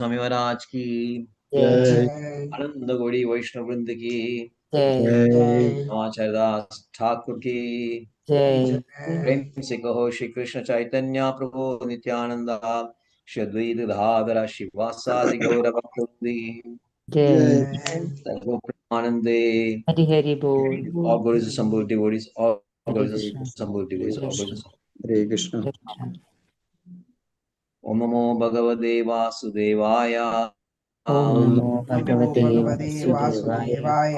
स्वामी महाराज की जय। आनंद गौड़ी वैष्णव वृंद की जय। आचार्य दास ठाकुर की जय। प्रेम से कहो श्री कृष्ण चैतन्य प्रभु नित्यानंद श्री अद्वैत शिवासादि गौर भक्तवृंद जय। आनंदे हरि हरि बोल। all glories assembled devotees, all हरे glories Krishna. assembled devotees, all glories. हरे कृष्ण। ओम नमो भगवते वासुदेवाय ओम नमो भगवते वासुदेवाय।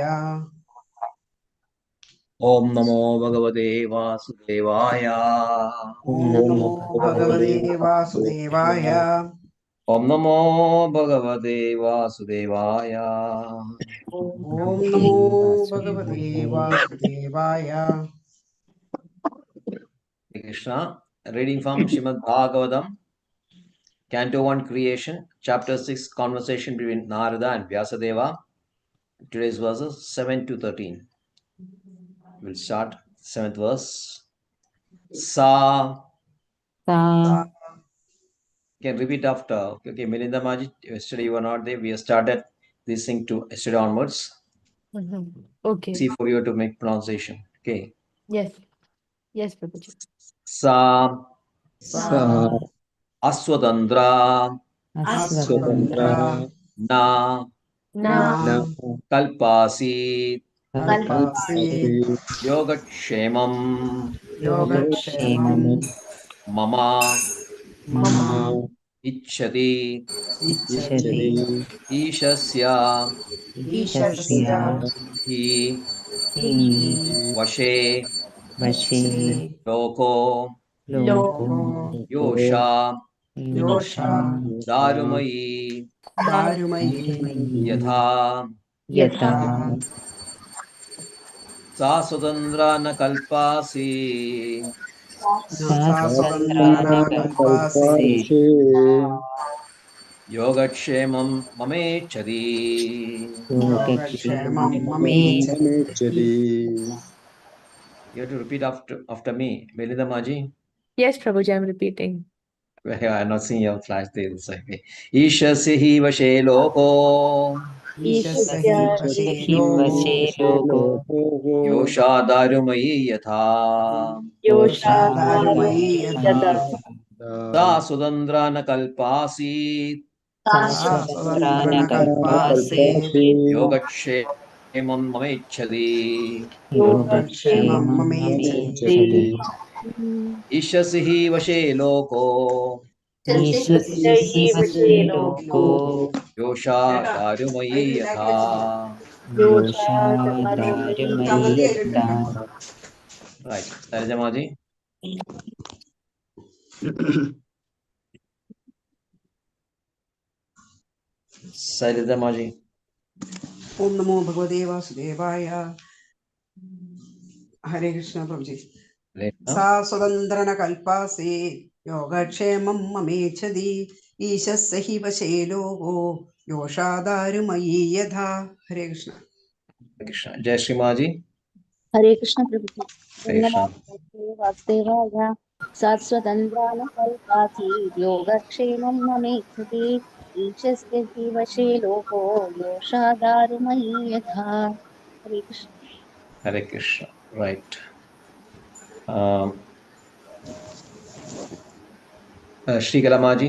ओम नमो भगवते वासुदेवाय ओम ओम नमो नमो भगवते वासुदेवाय। ओम नमो भगवते वासुदेवाय ओम नमो भगवते वासुदेवाय। Krishna. Reading from Srimad Bhagavatam, Canto 1 Creation, Chapter 6 Conversation between Narada and Vyasadeva. Today's verses 7 to 13. We'll start 7th verse. Sa. सा। You can repeat after. Okay, Melinda Maji, yesterday you were not there. We have started this thing to yesterday onwards. Okay. See for you to make pronunciation. Okay. Yes. Yes, Prabhuji. Sa सा Aswadandra स्वतंत्र Na Na न Kalpasi कल्पासि Yogakshemam योगक्षेमं Mama मम Ichchati इच्छति Ishasya ईशस्य Hi Vashe वशे Loko Lo Yosha योषा Darumayi दारुमयी Yatha Yatha Sa Sudandra na Kalpasi सा स्वतन्त्रा न कल्पासि Yogakshemam Mamechadi. योगक्षेमं ममेच्छति। You have to repeat after me. Melinda Maji. Yes, Prabhuji, I'm repeating. I'm not seeing your flash there. Ishasya hi vashe loko ईशस्य हि वशे लोको Yosha darumayi yatha योषा दारुमयी यथा Sa Sudandra na Kalpasi सा स्वतन्त्र न कल्पासेत् Yogakshemam Mamechadi. योगक्षेमं ममेच्छति। Ishasya hi vashe loko ईशस्य हि वशे लोको Yosha darumayi yatha. योषादारुमयि यथा। Right. Sarjamaji. Sarjamaji. ओम नमो भगवते वासुदेवाय। हरे कृष्ण प्रभु जी। सा स्वतन्त्र न कल्पासि योगक्षेमं ममेच्छति ईशस्य हि वशे लोको योषा दारुमयी यथा। हरे Krishna. Krishna. Jai Shri Maji. हरे कृष्ण प्रभु। ओम नमो Krishna. भगवते वासुदेवाय। सत्स्वतन्त्रान् कल्पासीत् योगक्षेमं ममेच्छति ईशस्य हि वशे लोको योषादारुमयि यथा। हरे Krishna. Hare Krishna. Right. Shri Kalamaji.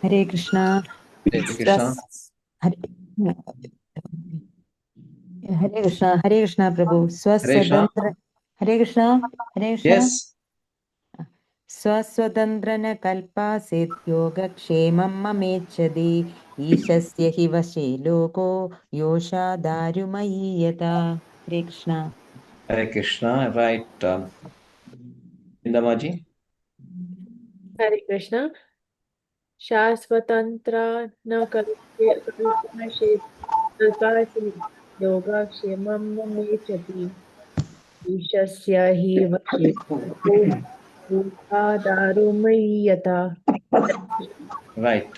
हरे कृष्ण। Hare Krishna. हरे कृष्ण। हरे कृष्ण प्रभु। Hare Krishna. स्वस्वतंत्र। हरे कृष्ण। हरे कृष्ण। Yes. स्वस्वतंत्र न कल्पासीत् योगक्षेमं ममेच्छति ईशस्य हि वशे लोको योषा दारुमयि यथा। हरे Krishna. Hare Krishna. Right. Indamaji. Hare Krishna. Shasvatantra na kalpashe yoga kshemam mechati ishasya hi vashe darumai yata. Right.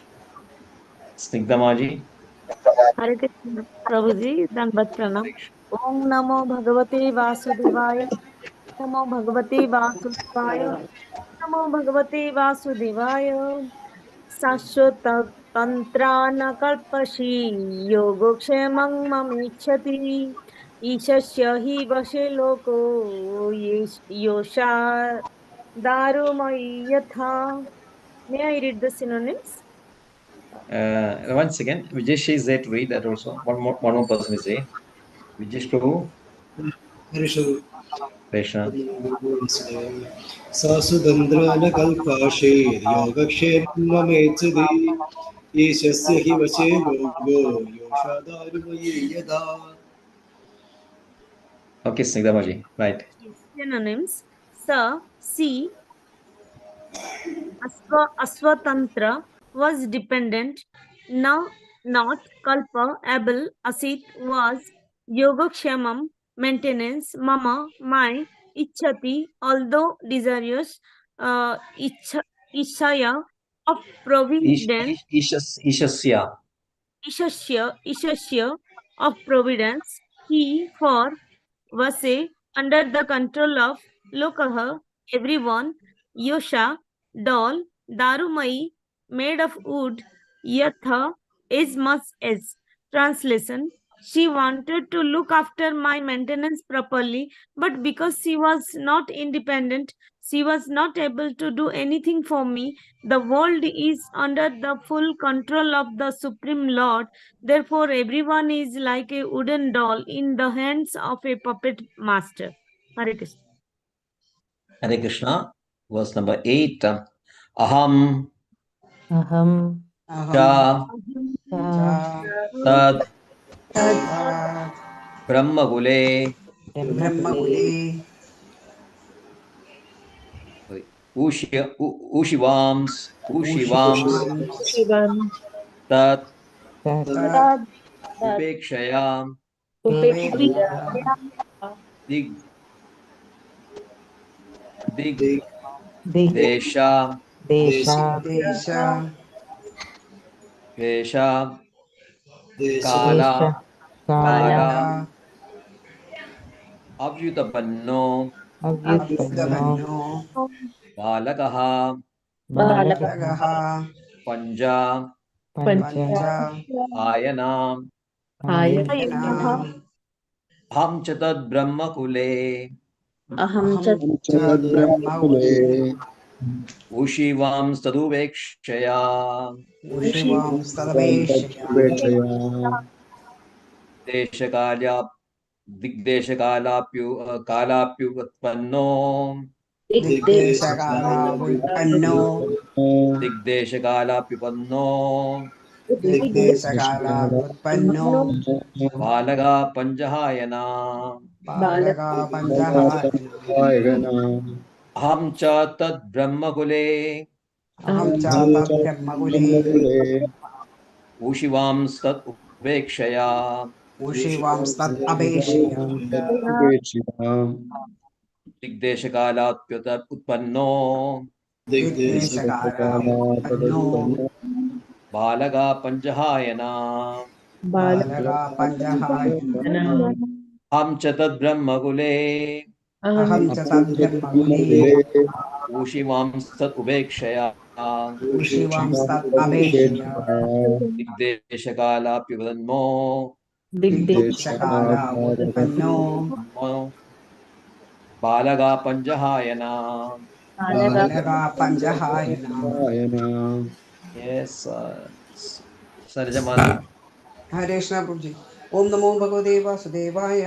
Snigdamaji. हरे कृष्ण प्रभु जी दंडवत प्रणाम। ओम नमो भगवते वासुदेवाय। नमो भगवते वासुदेवाय। नमो भगवते वासुदेवाय। शाश्वत तन्त्रा न कल्पषि योगक्षेमं ममेच्छति ईशस्य हि वशे लोको योषा दारुमयि यथा. May I read the synonyms? One second. Vijesh is there to read that also. One more person is there. Vijesh Prabhu. Krishna. सासुतन्द्रानकल्पाशेर्योगक्षेममेच्छति ईशस्य हि वशे लोको योषादारुमयि यदा. Okay, Snigdhamaji. Right. Yes, synonyms. Sa, see, Aswatantra was dependent. Na, not. Kalpa, able. Asit was. Yogakshamam, maintenance. Mama, my. Ichhati, although desirous. Ishaya, of providence. Ishasya. Ishashya of providence. He, for. Vase, under the control of Lokaha, everyone. Yosha, doll. Darumai, made of wood. Yatha, as much as. Translation: she wanted to look after my maintenance properly, but because she was not independent, she was not able to do anything for me. The world is under the full control of the Supreme Lord. Therefore, everyone is like a wooden doll in the hands of a puppet master. Hare Krishna. Hare Krishna. Verse number 8. Aham Aham cha cha tad तद् brahmagule ब्रह्मकुले ushivams Shivam. tat tat Tad, tad, upekshaya upekshaya dig dig desha desha देश kesha kala desha kala kala काला avyutapanno avyutpanno अभ्युदभन्नो balakaha balaka बालकः panja pancha पञ्च ayanam ayana यनाम् ham cha tad brahmakule aham अहं chat, च ब्रह्मकुले ushivams taduvekshaya उषिवांस्तदपेक्षया देशकाल्या कालाप्युत्पन्नो दिग्देशकालावुत्पन्नो दिग्देशकालाप्युपन्नो दिग्देशकालावुत्पन्नो बालगा पञ्जहायना बालका पञ्चहायना अहं च तद् ब्रह्मकुले अहं च तद्ब्रह्मकुले ऊशिवांस्तत् उपेक्षया उषिवांस्तत् अपेक्षया दिग्देशकालाप्युत उत्पन्नो दिग्देशकालावुत्पन्नो बालगा पञ्जहायना बालका पञ्चहायना अहं च तद् ब्रह्मकुले अहं च तद्ब्रह्मकुले ऊशिवांस्तत् उपेक्षया उषिवांस्तत् अपेक्षया दिग्देशकालाप्युपन्नो दिग्देशकालावुत्पन्नो बालगा पञ्जहायना बालका पञ्चहायना Yes, Sarjamaji. हरे कृष्ण प्रभु जी ओम नमो भगवते वासुदेवाय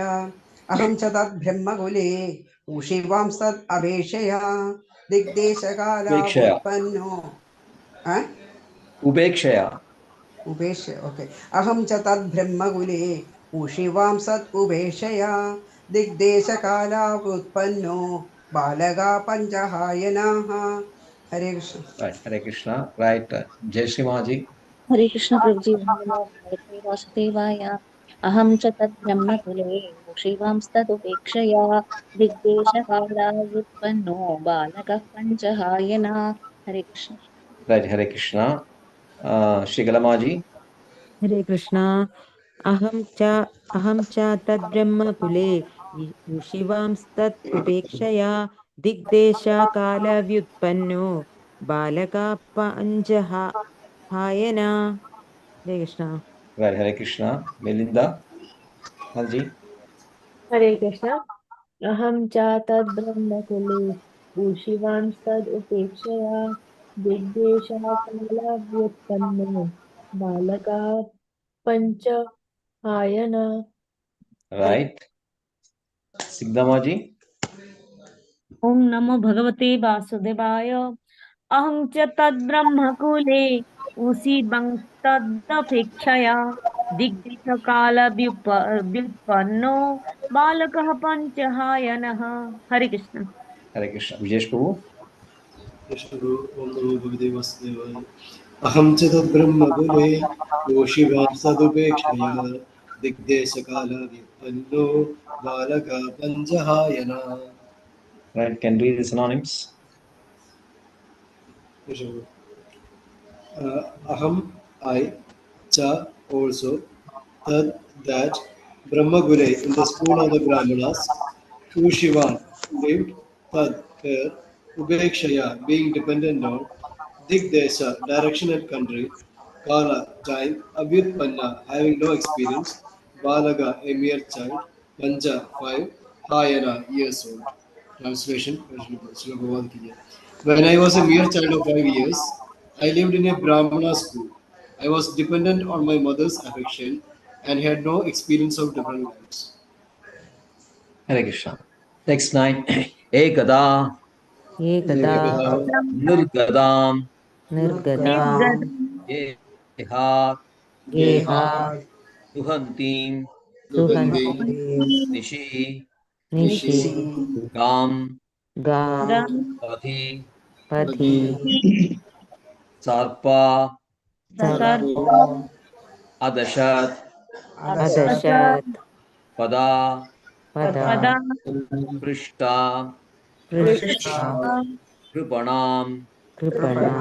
अहं च तद् ब्रह्मकुले उषिवांस्तत् अपेक्षया Upekshaya. दिग्देशकालावुत्पन्नो Upekshaya. उपेक्ष ओके अहं च तद् ब्रह्मकुले उषिवांसत् उपेक्षया दिग्देशकालावुत्पन्नो बालका पञ्चहायनाः हरे Krishna Right, Hare Krishna. Right, Jai Shri Maji. Hare Krishna Prabhuji, Om Namo Bhagavate Vasudevaya. Aham cha tad brahma kule, Shivam Digdesha Kala Vutpanno, Balaka Panchahayana. Hare Krishna. Right, Hare Krishna. Shri Galamaji. हरे कृष्णा अहं च तद्ब्रह्मकुले शिवांस्तत् उपेक्षया दिग्देशकालव्युत्पन्नो बालका Hayana. Hare Krishna. Well, Hare Krishna. Melinda, Halji. हरे कृष्ण अहं च तद्ब्रह्मकुले ऊशिवांस्तद् उपेक्षया दिग्देशाकालव्युत्पन्नो बालकाः पञ्च ion Right. Sigdamaji. ॐ नमो भगवते वासुदेवाय अहं च तद्ब्रह्मकुले उषिबंस्तदपेक्षया दिग्देशकालव्युत्पन्नो बालकः पञ्चहायनः हरे Krishna Hare Krishna. Vijesh Prabhu. Krishnaguru ओम नमो भगवते वासुदेवाय अहं च तद्ब्रह्मकुले योषिवां सदुपेक्षया दिग्देशकालव्युत्पन्नो बालका पञ्चहायना Right. Can read the synonyms. Krishnaguru aham I cha also tad that Brahmagure in the school of the Brahmanas who Shivan lived tad where Ubekshaya being dependent on Digdesha direction and country Kala time Avyutpanna having no experience Balaga a mere child Panja 5 Hayana years old. Translation Srila Bhagavad Gita. When I was a mere child of 5 years, I lived in a Brahmana school. I was dependent on my mother's affection and had no experience of different lives. Hare Krishna. Next nine. Ekada. Ekada Nirgadam. Nirgadam Gehat. Geha Duhantim. Duhandi, Duhanti Nishi. Nishi Gam. Ga Pati. Pati Sarpa. Sarpo Adashat. Adashat Pada. Pada Prishta. Prishta Kripanam. Kripana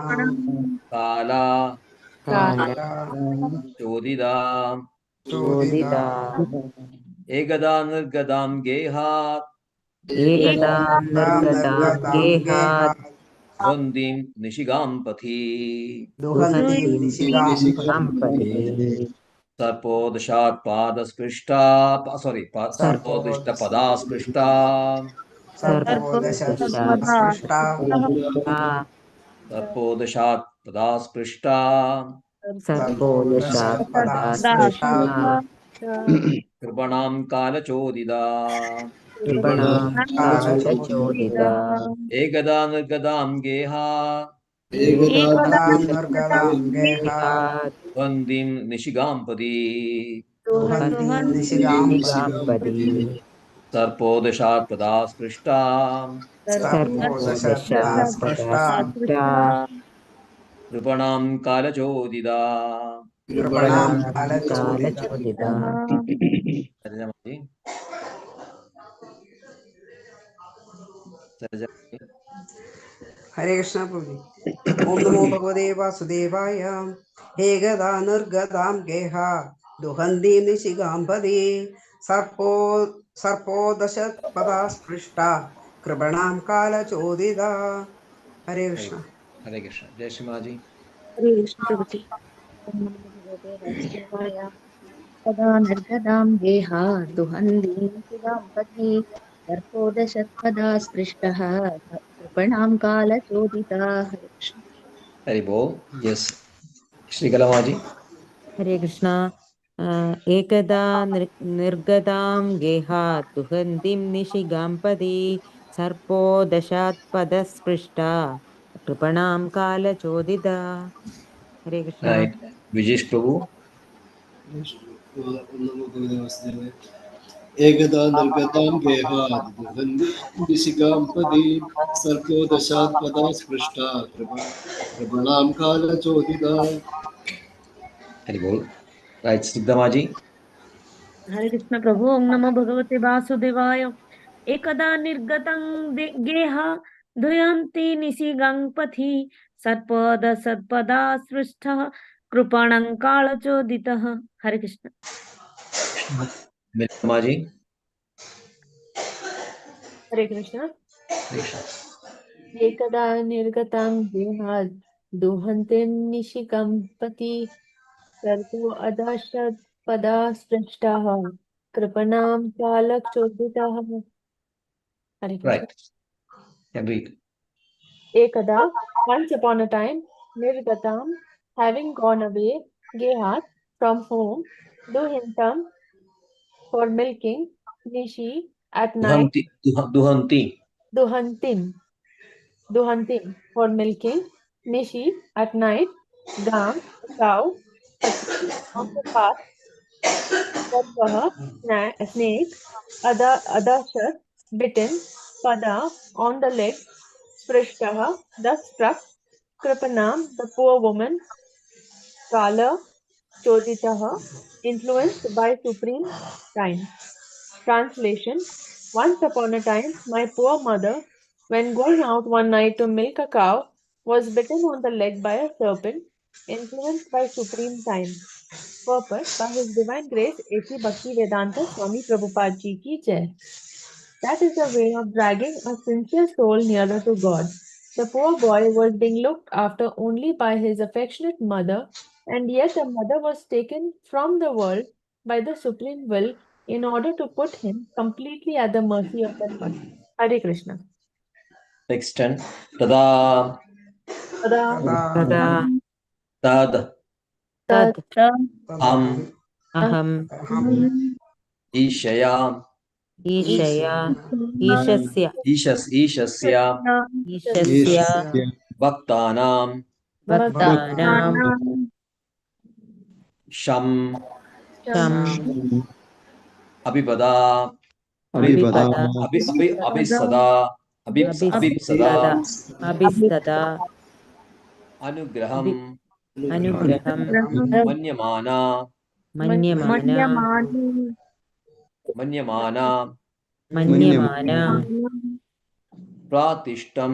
Kala. Kala Chodida. Chodita Ekada Nirgadam Gehat. Ekadam Nirgadam Gehat Vandim Nishigam Pathi. Duhantim Nishikam, Sampati Sarpodashat Padaspishta. Sorry, Sarpodishta Padaspishta. Sarpodashat Prishta Sarpodashat Padaspishta. Sarpodashat Padaspishta Kripanam Kala Chodida. Kripanam Kala Chodita Ekada Nirgadam Geha. Ekada Gehat Vandim Nishigam Padi. Duhantim Nigampadi Sarpodashat Padaspishta. Sarpodashat Padaspishta Kripanam Kala Chodida. Kripanam Kala Chodita Sarjamaji. Sarjamaji. हरे कृष्ण प्रभु जी ओम नमो भगवते वासुदेवाय हे गदा निर्गदां गेहा दुहन्दी निशिगाम्बदे सर्पो सर्पो दश पदा स्पृष्टा कृपणां कालचोदिता हरे Krishna Hare Krishna. Jai Shimaji. हरे कृष्ण प्रभु जी ॐ नमो भगवते वासुदेवाय तदा निर्गदां गेहा दुहन्तीं शिवां पथि सर्पोदशत्पदा स्पृष्टः कृपणां कालचोदिता हरे Krishna Hare Bol. Yes. Shri Kalamaji. Hare Krishna Ekada Nirgadam Gehat Duhantim Nishigampadi Sarpo Dashat Padaspishta Kripanam Kala Chodita Hare Krishna Right. Vijesh Prabhu. Ekada Nirgadam Gehat Duhandi Nishikam Padi Sarpo Dashat Padas Prishta Kripanam Kala Chodita Hare Bol. Right. Siddhamaji. हरे कृष्ण प्रभु ओं नमो भगवते वासुदेवाय एकदा निर्गतं गेह ध्वयन्ति निशिगं पथि सर्पदा सृष्टः कृपणं कालचोदितः हरे Krishna Milamaji. हरे Krishna Krishna. एकदा निर्गतां देहात् दुहन्तीं निशिकम्पति सर्गो अदाशत् पदा स्पृष्टाः कृपणां चालकचोदिताः हरे Krishna Right. Agreed. Ekada, once upon a time, Nirgatam, having gone away, Gehat, from home, Duhintam, for milking, Nishi, at night, Duhanti. Duhanti. Duhantim, Duhantim, for milking, Nishi, at night, Gam, a cow, Pati, on the path, Sarvaha, snake, Adashat, bitten, Pada, on the leg, Sprishtaha, thus struck, Kripanam, the poor woman, Kala, Choditaha, influenced by supreme time. Translation: Once upon a time, my poor mother, when going out one night to milk a cow, was bitten on the leg by a serpent, influenced by supreme time. Purport by His Divine Grace A.C. Bhaktivedanta Swami Prabhupada Ji ki Jai. That is a way of dragging a sincere soul nearer to God. The poor boy was being looked after only by his affectionate mother, and yet the mother was taken from the world by the supreme will in order to put him completely at the mercy of that mother. Hare Krishna. Next ten. Tada. Tada तदा Tad. तद् Am. अहम् Ishaya. ईशया ईशस्य Ishasya. ईशस्य Bhaktanam. भक्तानां Sham. शं Abhipada. अभिपदा Abhisada. Abhipsada. अभिस्तदा Anugraham. अनुग्रहं Manyamana. मन्यमाना Manyamana. मन्यमाना Pratishtam.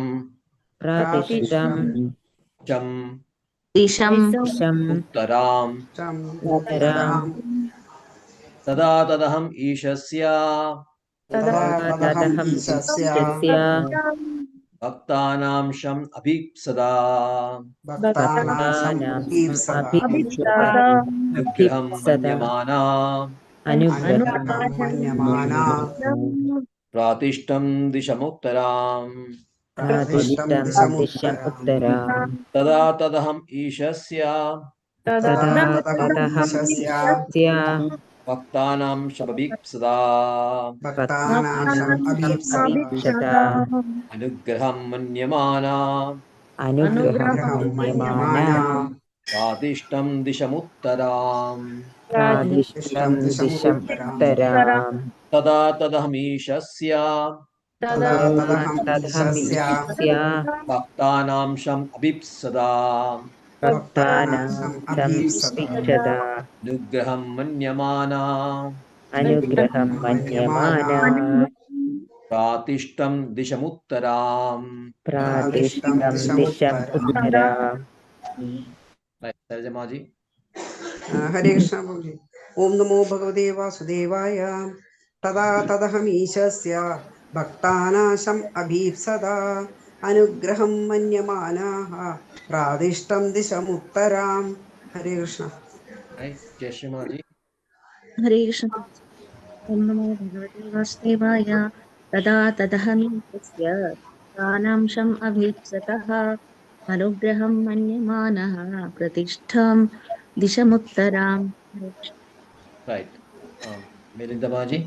प्रातिष्ठं Cham. शं Uttaram. उत्तरां Tada tadaham ishasya. तदहं ईशस्य Bhaktanam sham abhipsada. भक्तानाम् Nugraham अभिप्सदा manyamana. अनुग्रहं Pratishtam dishamuktaram. प्रादिष्टं दिशम् उत्तरां Tada tadaham ishasya. तदा तदहं ईशस्य Bhaktanam sham abhipsada. भक्तानाम् अभिप्सदा Anugraham manyamana. अनुग्रहं मन्यमाना Pratishtam dishamuttaram. प्रादिष्टं दिशम् उत्तरां Tada tadaham ishasya. तदहं ईशस्य Bhaktanam sham abhipsada. भक्तानाम् अभिप्सदा Nugraham manyamana. अनुग्रहं मन्यमाना Pratishtam dishamuttaram. प्रादिष्टं दिशम् उत्तरां Right, Sarjamaji. हरे कृष्ण प्रभुजी ओम नमो भगवते वासुदेवाय तदा तदहमीशस्य भक्तानाशम् अभीप्सदा अनुग्रहं मन्यमानाः प्रादिष्टं दिशमुत्तरां हरे कृष्ण Right, Jeshamaji. हरे कृष्ण ॐ नमो भगवते वासुदेवाय तदा तदहमीतस्य प्राणांशम् अभीप्सतः अनुग्रहं मन्यमानः प्रतिष्ठां दिशमुत्तराम् हरे Krishna Right. Milindamaji.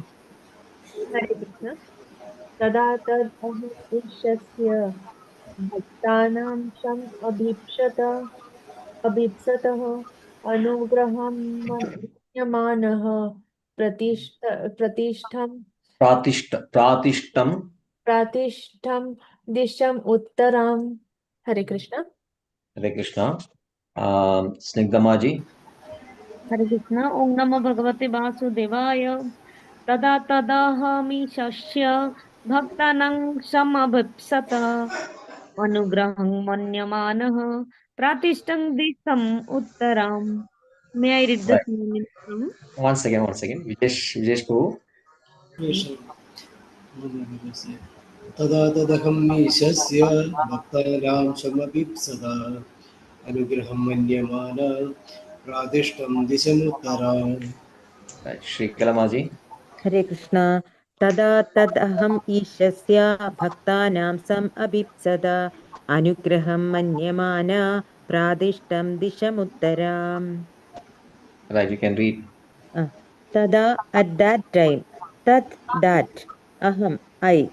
Hare Krishna. Tada tadaham ishasya bhaktanam sham अभीप्सतः अनुग्रहं मन्यमानः Pratishtam. प्रतिष्ठं दिशम् उत्तरां हरे कृष्ण Hare Krishna. Snigdamaji. हरे कृष्ण ओम नमो भगवते वासुदेवाय तदा तदहमीशस्य भक्तानां समभीप्सत अनुग्रहं मन्यमानः प्रातिष्ठं दिशम् उत्तराम् मे I read the Right. meaning? Once again. Vijesh Prabhu. तदा तदहम् ईशस्य भक्तानां शमभीप्सदा अनुग्रहं मन्यमाना प्रादिष्टं दिशमुत्तरान्. Right. Shri Kalamaji. Hare Krishna. Tada tad aham ishasya bhaktanam sam abhipsada anugraham manyamana pradishtam dishamuttaram. Right, you can read. Tada, at that time, tat, that, aham, I,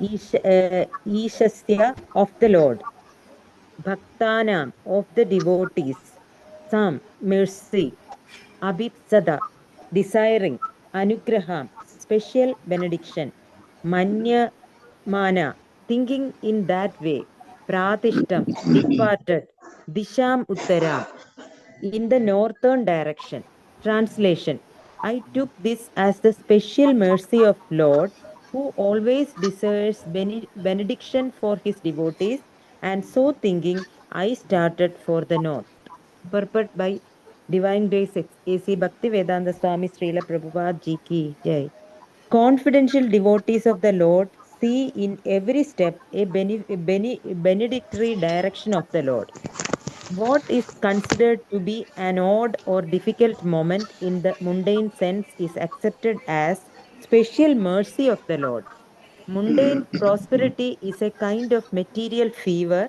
ishasya, of the Lord, bhaktanam, of the devotees, sam, mercy, abhipsada, desiring, anugraham, special benediction, manya, mana, thinking in that way, pratishtam, departed, disham uttaram, in the northern direction. Translation: I took this as the special mercy of Lord, who always desires benediction for his devotees, and so thinking, I started for the north. Purport by Divine Grace A.C. Bhaktivedanta Swami Srila Prabhupada Ji Ki Jai. Confidential devotees of the Lord see in every step a benedictory direction of the Lord. What is considered to be an odd or difficult moment in the mundane sense is accepted as special mercy of the Lord. Mundane prosperity is a kind of material fever,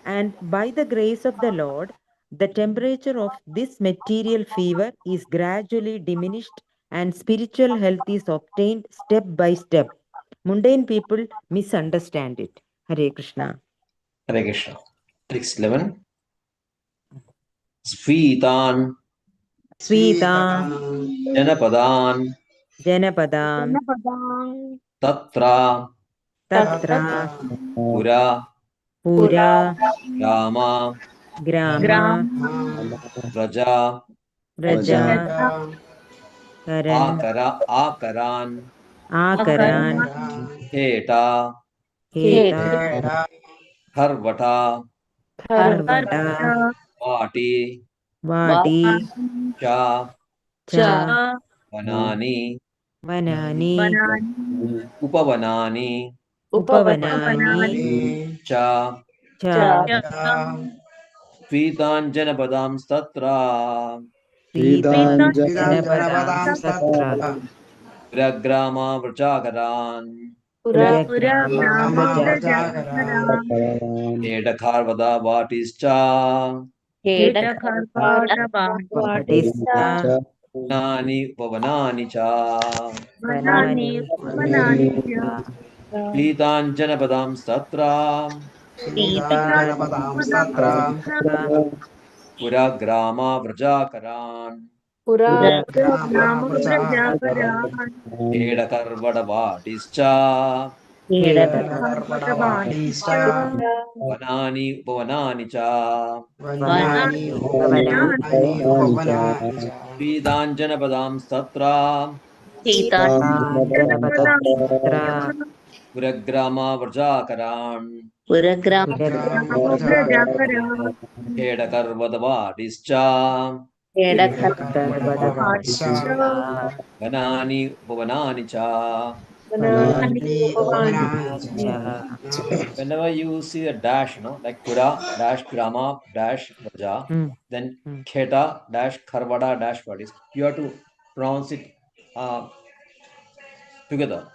and by the grace of the Lord, the temperature of this material fever is gradually diminished and spiritual health is obtained step by step. Mundane people misunderstand it. Hare Krishna. Hare Krishna. Text 11. Sfitan Janapadan Janapadam Tatra Tatra Pura Pura Rama Grama Raja Raja Karan Akaran Akaran Heta Heta Harvata Harvada Vati Vati Cha Cha Vanani Vanani Upavanani Upavanani Cha Cha Sfitan Janapadam Tatra Sitan Janapadam Vidanjanapadam Tatra statra Puragrama Vrajagaran Puragrama Rama Vraja Vrajagara Edakharvada Vatischa Vadista Nani Pavanani Cha Vanani Sfitan Janapadam Tatra Vidanjanapadam statra Puragrama Vrajakaran Puragrama Vrajagara Edakarvada Vatischa Edakarpadavadischa Vanani Pavanani Cha Vanani Vanani Upavanani cha Sfitan Tatra Janapadam Tatra Puragrama Vrajakaran Puragrama Vrajagara Edakarvada Vatischa Edakarpadavadischa Vanani Pavanani Cha. Vanani Upavanani cha Whenever you see a dash, like Pura dash Grama dash Raja, then Kheta dash Kharvada dash Vadis, you have to pronounce it together.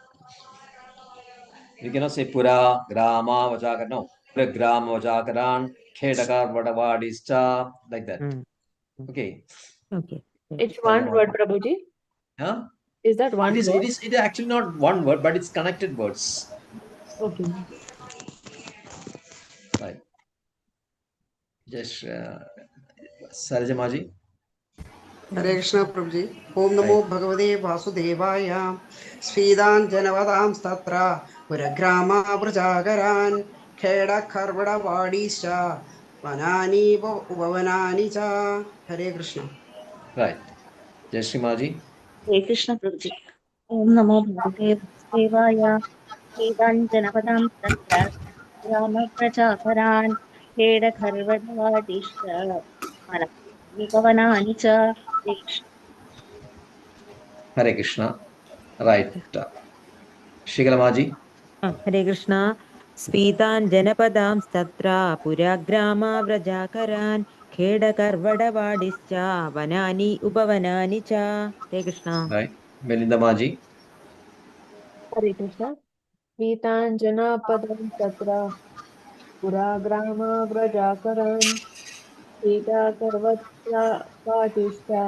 You cannot say Pura Grama Vajakaran. No, Pura Grama Vajakaran, Kheta Vadis Cha, like that. Okay. It's one word, Prabhuji. Huh? Is that one word? It is actually not one word, but it's connected words. Okay. Right. Just Sarjamaji. Hare Krishna Prabhuji. Om Namo Bhagavate Vasudevaya. Sfidan Janavadam Statra Puragrama Vrajagaran Kheda Kharvada Vadischa Vanani Upavanani cha. Hare Krishna. Right. Jashrimaji. Hare Krishna Prabhuji. Om Namo Bhagavate Vasudevaya. Vedanjanapadaam Tatra Rama Prachakaran Heda Kharvadavadishya Manani Pavanani cha. Hare Krishna. Right. Shigalamaji. Hare Krishna. Spitan Janapadam Statra Puragrama Vrajakaran खेडकर्वडवाडिश्च वनानि उपवनानि च. Hare Krishna. Right. Melinda Maji. Hare Krishna. Vitanjana Tatra Pura Grama Vrajakaran Sita Karvatya Patishta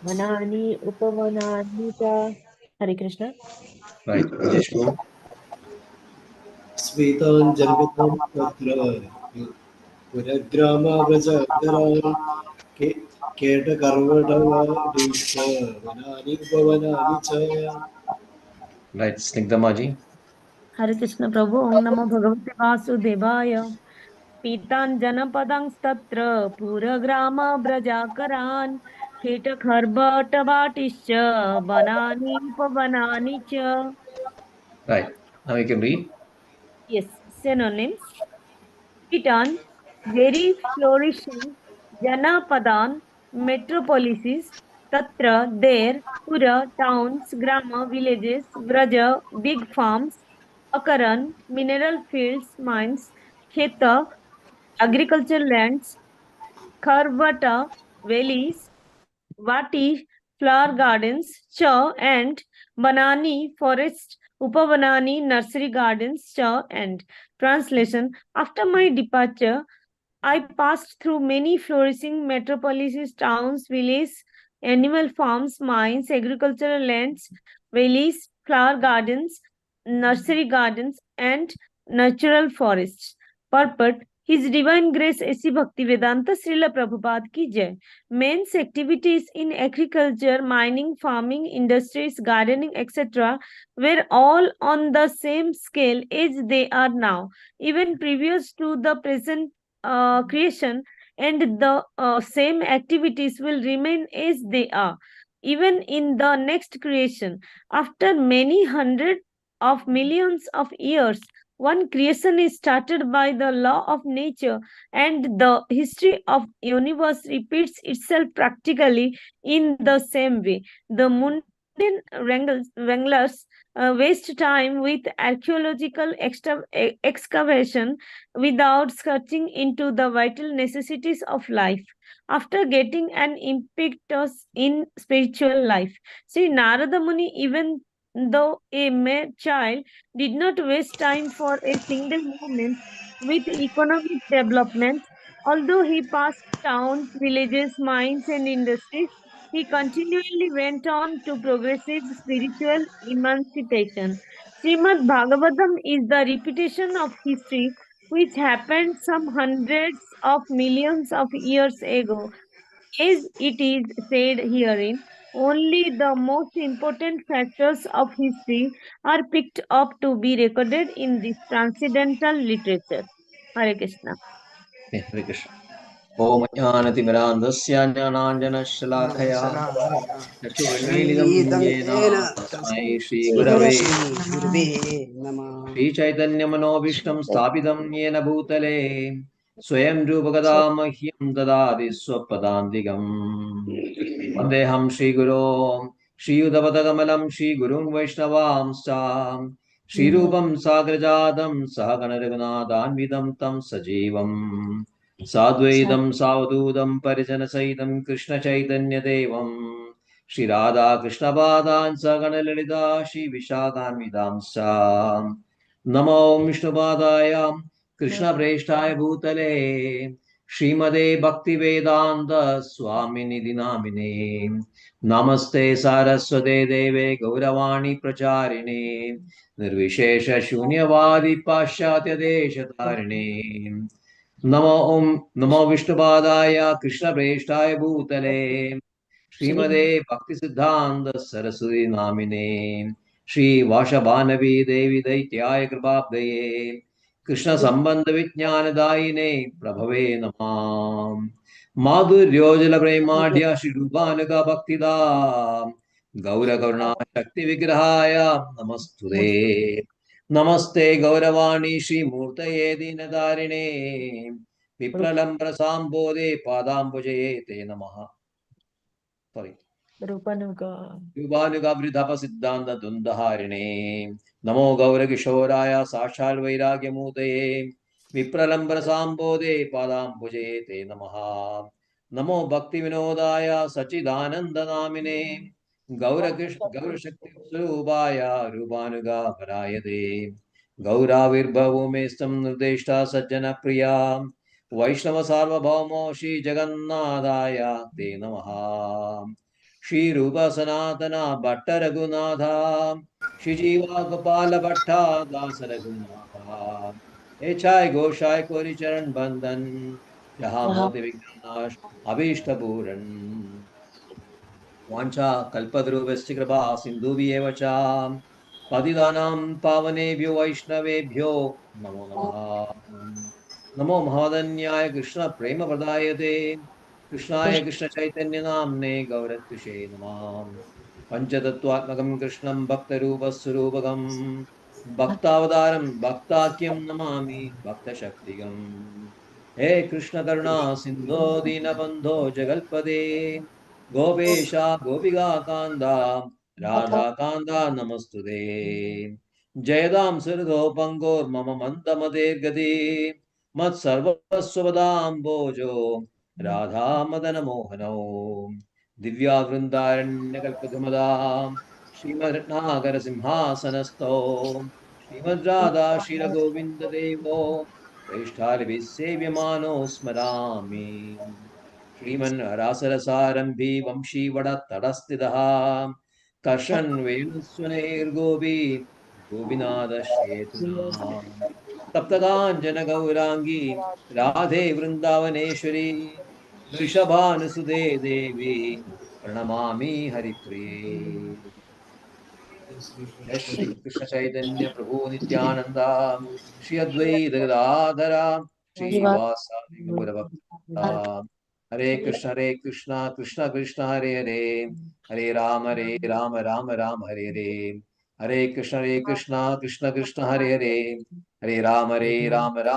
Vanani Upavanani cha. Hare Krishna. Right. Vishnu. स्वेतान् जन्मतां तत्र पुरग्रामाव्रजकरान् केटकर्वटवाडीश्च वनानि उपवनानि च. Right. Snigdha Maji. Hare Krishna Prabhu. Om Namo Bhagavate Vasudevaya. पीताञ्जनपदंस्तत्र पुरग्रामव्रजाकरान् कीटखर्बटवाटिश्च वनानीपवनानि च. Right. Now you can read. Yes, synonyms. Pitan, very flourishing, Janapadan, metropolises, Tatra, there, Pura, towns, Grama, villages, Vraja, big farms, Akaran, mineral fields, mines, Kheta, agricultural lands, Kharvata, valleys, Vati, flower gardens, Cha, and Banani, forest, Upavanani, nursery gardens, Cha, and translation. After my departure, I passed through many flourishing metropolises, towns, villages, animal farms, mines, agricultural lands, valleys, flower gardens, nursery gardens, and natural forests. Purport: His Divine Grace A.C. Bhaktivedanta Srila Prabhupada ki jai. Men's activities in agriculture, mining, farming, industries, gardening, etc. were all on the same scale as they are now, even previous to the present creation, and the same activities will remain as they are even in the next creation. After many hundred of millions of years, one creation is started by the law of nature, and the history of universe repeats itself practically in the same way. The mundane wranglers waste time with archaeological excavation without skirting into the vital necessities of life. After getting an impetus in spiritual life, Sri Narada Muni, even though a mere child, did not waste time for a single moment with economic development. Although he passed towns, villages, mines, and industries, he continually went on to progressive spiritual emancipation. Srimad Bhagavatam is the repetition of history which happened some hundreds of millions of years ago. As it is said herein, only the most important factors of history are picked up to be recorded in this transcendental literature. Hare Krishna. Hare Krishna. Om Jnanatimirandasya Jnananjanashalakaya शलाकया Chakshurunmilidam चक्षुरुन्मीलितं Yena yen Tasmai तस्मै Shri Gurave श्रीगुरवे नमः. Shri Chaitanya Manobishtam Sthapitam Yena Bhutale Swayam Rupakada Mahyam Dadadi Swapadantigam Vandeham Shri Guru Shri Udavadagamalam Shri Gurun Vaishnavamsa Shri Rupam Sagrajadam Sahagana Raghunadanvidam Tam Sajivam Sadvaidam Savadudam Parijana Saitam Krishna Chaitanya Devam Shri Radha Krishna Padan Sagana Lalita Shri Vishakhanvidam Sam Namo Vishnupadaya Krishna Preshtaya Bhutale Srimade Bhakti Vedanta Swamini Dinamine Namaste Saraswate Deve Gauravani Pracharine Nirvishesha Shunyavadi Pashatya Deshatarine Namo Vishnupadaya Krishna Preshtaya Bhutale Srimade Bhakti Siddhanta Saraswati Namine Shri Vashabhanavi Devi Daityaya Kripabdaye Krishna Sambandha Vijnana Daine Prabhave Namam Madhuryojala Premadhya Shri Rupanuga Bhaktida Gaura Karuna Shakti Vigrahaya Namastude Namaste Gauravani Shri Murtaye Dinadarine Vipralambra Sambode Padambujayete Namaha. Sorry. Rupanuga. Yuvanuga Vridhapa Siddhanta Dundaharine Namo Gaura Kishoraya Sashal Vairagya Mutaye Vipralambra Padambuje Te Namaha. Namo Bhakti Vinodaya Sachidananda Gaurashakti Surubaya Rubanuga Parayade Gauravirbhavu Mestam Nirdeshta Sajjana Priya Vaishnava Sarvabhaumo Shri Jagannadaya Te Namaha. Shri Rupa Sanatana Bhatta Raghunatha Shri Jiva Gopala Bhatta Dasa Raghunatha Echai Goshai Kori Charan Bandhan Jaha Moti Vighnash Abhishtapuran Vancha Kalpadruvescha Kripa Sindhuvyeva cha Patidanam Pavanebhyo Vaishnavebhyo Namo Namaha. Namo Mahadanyaya Krishna Prema Pradayate Krishnaya Krishna Chaitanya Namne Gauratushe Namam Panchatattvatmakam Krishnam Bhaktarupa Surupakam Bhaktavadaram Bhaktakyam Namami Bhakta Shaktigam. He Krishna Karuna Sindho Dinabandho Jagalpade Gopesha Gopiga Kanda Radha Kanda Namastude Jayadam Sirdho Pangor Mama Mandamadir Gadi Mat Sarvasvadam Bojo Radha Madana Mohano Divya Vrindaranya Kalpatamadam Srimad Nagara Simhasanasto Srimad Radha Shira Govinda Devo Preshthali Sevyamano Smarami Shriman Rasarasarambhi Vamshi Vada Tadastidha Karshan Venuswaner Gopi Gopinada Shetuna Taptaganjana Gaurangi Radhe Vrindavaneshwari Vrishabhanusude Devi Pranamami Haripriye. Jai Shri Krishna Chaitanya Prabhu Nityananda Shri Advaita Gadadhara Shri Vasadi Gaura Bhakta Hare Krishna Krishna Krishna Hare Hare Hare Rama Rama Hare Hare Hare Krishna Krishna Krishna Hare Hare Hare Rama Hare Hare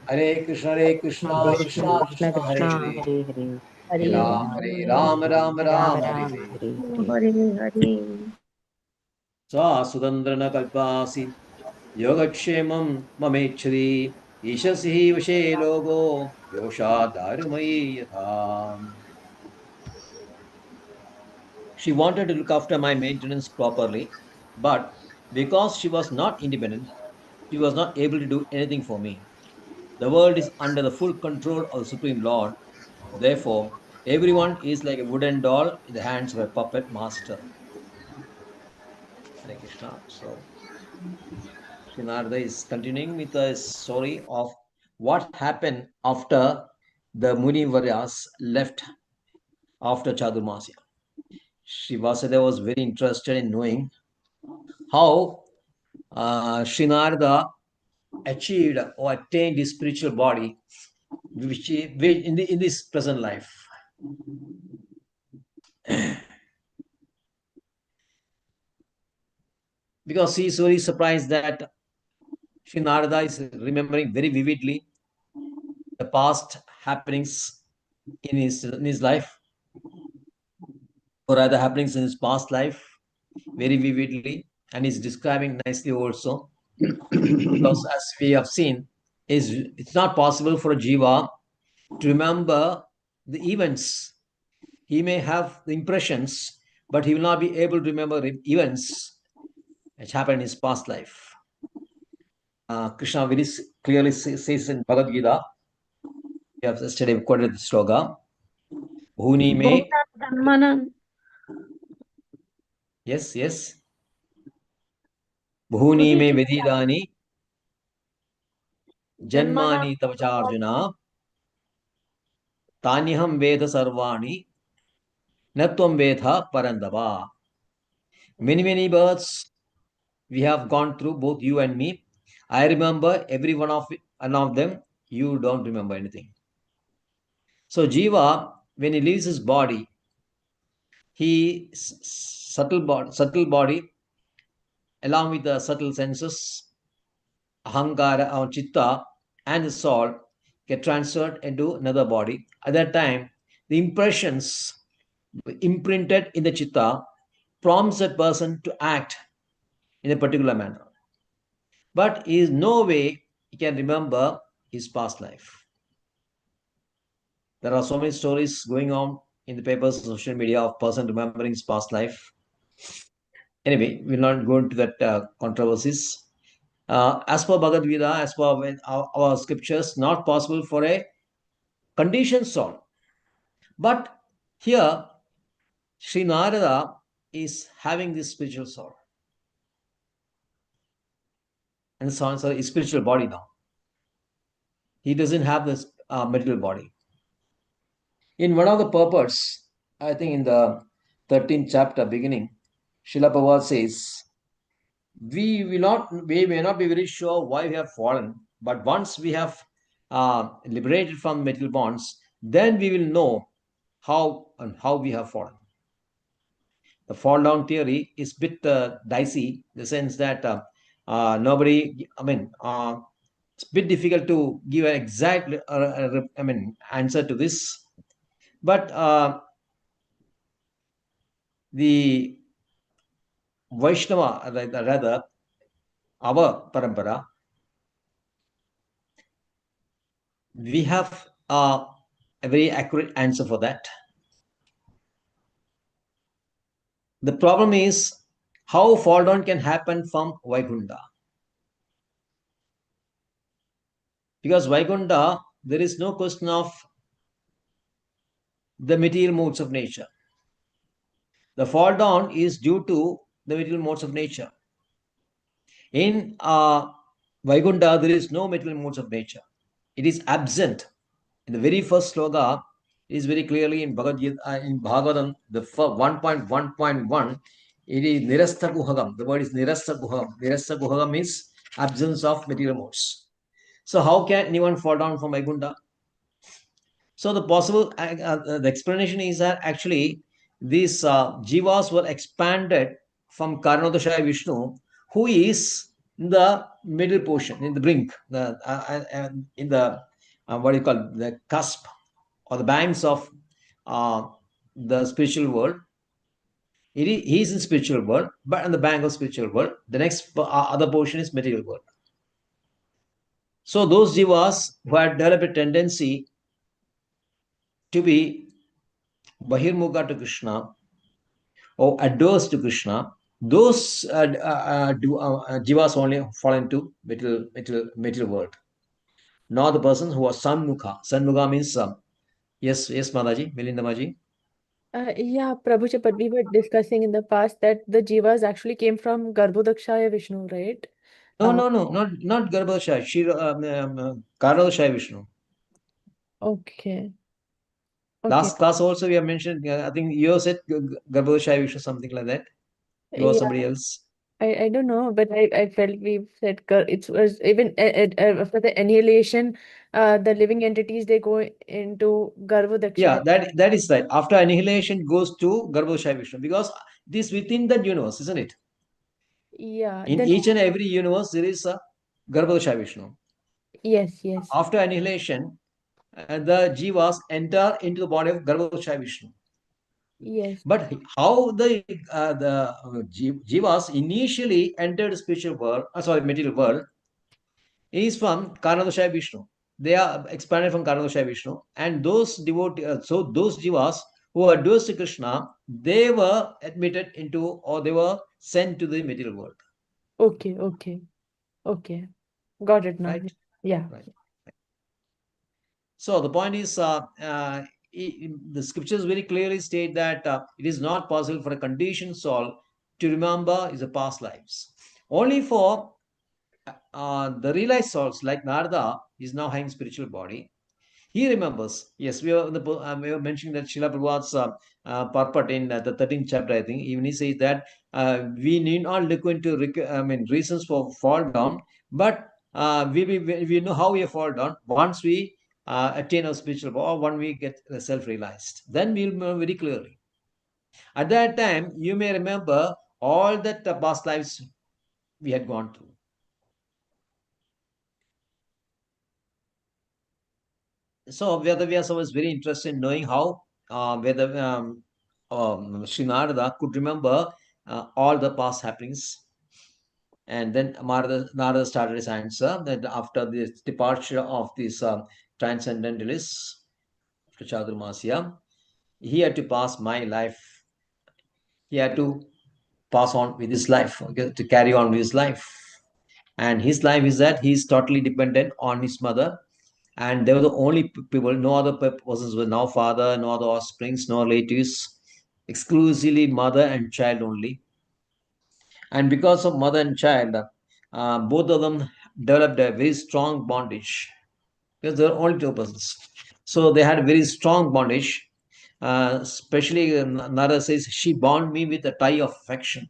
Hare Krishna Hare Krishna Krishna Krishna Hare Krishna Hare Hare Hare Hare Rama Rama Hare Rama Hare Hare Hare. Hare Hare. Sa Sudandrana Kalpasi Yogakshemam Mamechri Ishasihi Vashe Logo Yosha Dharumai Yatham. She wanted to look after my maintenance properly, but because she was not independent, she was not able to do anything for me. The world is under the full control of the Supreme Lord. Therefore, everyone is like a wooden doll in the hands of a puppet master. Hare Krishna. So, Sri Narada is continuing with the story of what happened after the Muni Varyas left after Chadurmasya. Sri Vasudeva was very interested in knowing how Sri Narada achieved or attained his spiritual body which in this present life. Because he is very surprised that Sri Narada is remembering very vividly the past happenings in his life, or rather happenings in his past life, very vividly, and is describing nicely also. Because as we have seen, it's not possible for a jiva to remember the events. He may have the impressions, but he will not be able to remember events which happened in his past life. Krishna very clearly says in Bhagavad Gita, we have yesterday quoted the sloka, Bhuni me. Yes. Bhuni me vedidani janmani tavacharjuna tanyaham veda sarvani natvam veda parandava. Many births we have gone through, both you and me. I remember every one of them. You don't remember anything. So Jiva, when he leaves his body, he subtle body along with the subtle senses, ahankara or chitta, and the soul get transferred into another body. At that time, the impressions imprinted in the chitta prompts that person to act in a particular manner. But he is no way he can remember his past life. There are so many stories going on in the papers and social media of person remembering his past life. Anyway, we'll not go into that controversies. As per Bhagavad Gita, as per our scriptures, not possible for a conditioned soul. But here, Sri Narada is having this spiritual soul. And the soul is spiritual body now. He doesn't have this material body. In one of the purports, I think in the 13th chapter beginning, Srila Prabhupada says, we may not be very sure why we have fallen, but once we have liberated from material bonds, then we will know how we have fallen. The fall down theory is a bit dicey, in the sense that nobody, it's a bit difficult to give an exact answer to this. But the Vaishnava, rather our parampara, we have a very accurate answer for that. The problem is how fall down can happen from Vaikunta. Because Vaikunta, there is no question of the material modes of nature. The fall down is due to the material modes of nature. In Vaikunta, there is no material modes of nature. It is absent. In the very first sloka, it is very clearly in Bhagavatam, the 1.1.1, it is Nirastha Guhagam. The word is Nirastha Guhagam. Nirastha Guhagam means absence of material modes. So how can anyone fall down from Vaikunta? So the possible, the explanation is that actually these jivas were expanded from Karanodashaya Vishnu, who is in the middle portion, in the brink, in the what do you call the cusp or the banks of the spiritual world. He is in spiritual world, but on the bank of spiritual world, the next other portion is material world. So those jivas who had developed a tendency to be Bahirmukha to Krishna or adverse to Krishna, those jivas only fall into material world. Not the person who was Sanmukha. Sanmukha means, yes, Mataji, Milinda Maji. Yeah, Prabhuji, but we were discussing in the past that the jivas actually came from Garbhodakshaya Vishnu, right? No, not Garbhodakshaya, Karanodakshaya Vishnu. Okay. Last class also we have mentioned, I think you said Garbhodakshaya Vishnu, something like that. You or somebody else. I don't know, but I felt we said it was even after the annihilation, the living entities they go into Garbhodakshaya. Yeah, that is right. After annihilation goes to Garbhodakshaya Vishnu, because it is within that universe, isn't it? Yeah. In each and every universe, there is a Garbhodakshaya Vishnu. Yes. After annihilation, the jivas enter into the body of Garbhodakshaya Vishnu. Yes. But how the jivas initially entered spiritual world, material world, is from Karanodakshaya Vishnu. They are expanded from Karanodakshaya Vishnu, and those devotees, so those jivas who are adverse to Krishna, they were admitted into, or they were sent to the material world. Okay. Got it now. Right? Yeah. Right. So the point is, the scriptures very clearly state that it is not possible for a conditioned soul to remember his past lives. Only for the realized souls like Narada is now having spiritual body. He remembers. Yes, we were mentioning that Srila Prabhupada's purport in the 13th chapter, I think. Even he says that we need not look into reasons for fall down, but we know how we fall down once we attain our spiritual or when we get self-realized. Then we'll know very clearly. At that time, you may remember all that past lives we had gone through. So Vyasa was very interested in knowing how Sri Narada could remember all the past happenings. And then Narada started his answer that after the departure of this transcendentalist, Chaturmasya, he had to pass my life. He had to pass on with his life, okay, to carry on with his life. And his life is that he's totally dependent on his mother. And they were the only people, no other persons were, no father, no other offsprings, no relatives, exclusively mother and child only. And because of mother and child, both of them developed a very strong bondage because there are only two persons. So they had a very strong bondage. Especially Nara says, she bound me with a tie of affection.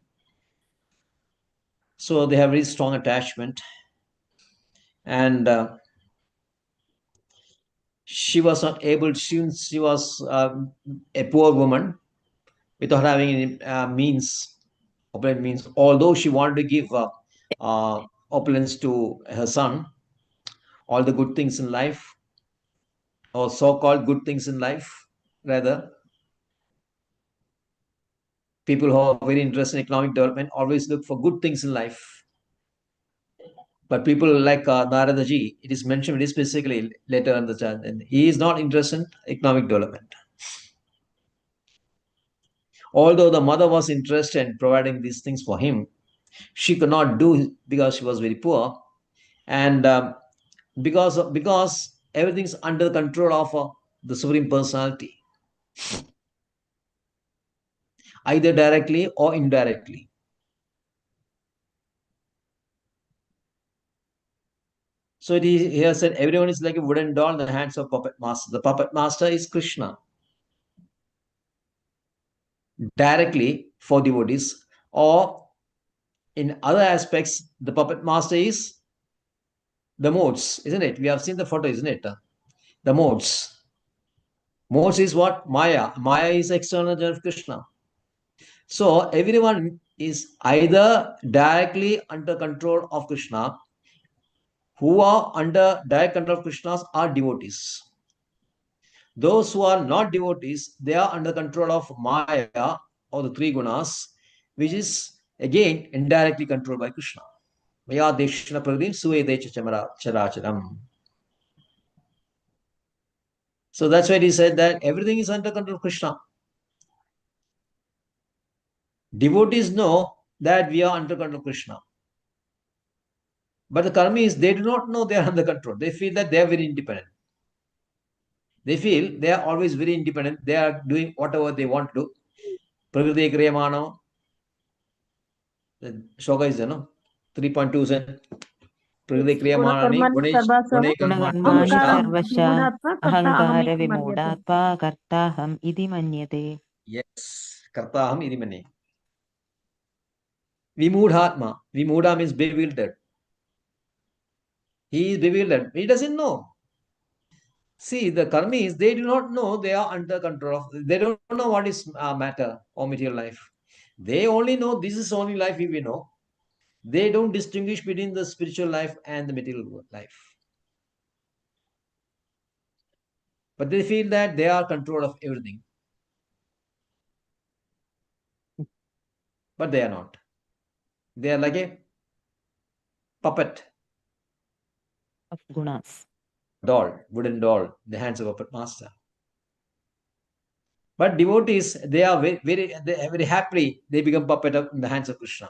So they have very strong attachment. And she was not able, since she was a poor woman without having any means, opulent means, although she wanted to give opulence to her son, all the good things in life, or so-called good things in life, rather. People who are very interested in economic development always look for good things in life. But people like Narada ji, it is mentioned very specifically later in the chapter, and he is not interested in economic development. Although the mother was interested in providing these things for him, she could not do because she was very poor, and because everything's under the control of the Supreme Personality, either directly or indirectly. So it is here said everyone is like a wooden doll in the hands of puppet master. The puppet master is Krishna. Directly for devotees, or in other aspects, the puppet master is the modes, isn't it? We have seen the photo, isn't it? The modes. Modes is what? Maya. Maya is external of Krishna. So everyone is either directly under control of Krishna, who are under direct control of Krishna are devotees. Those who are not devotees, they are under control of Maya or the three gunas, which is again indirectly controlled by Krishna. Maya Deshna Pragrim Suedecha Characharam. So that's why he said that everything is under control of Krishna. Devotees know that we are under control of Krishna. But the karmis, they do not know they are under control. They feel that they are very independent. They feel they are always very independent. They are doing whatever they want to do. Prakriti Kriyamano. The shloka is, 3.2 said. Prakriti Kriyamanani Gunakarmani Gunekam sarvasya ahankara vimudatva kartaham iti manyate. Yes, kartaham iti manyate. Vimudhatma. Vimudha means bewildered. He is bewildered. He doesn't know. See, the karmis, they do not know they are under control of, they don't know what is matter or material life. They only know this is only life we know. They don't distinguish between the spiritual life and the material life. But they feel that they are control of everything. But they are not. They are like a puppet. Of gunas. Doll, wooden doll, in the hands of a puppet master. But devotees, they are very happily, they become puppet in the hands of Krishna.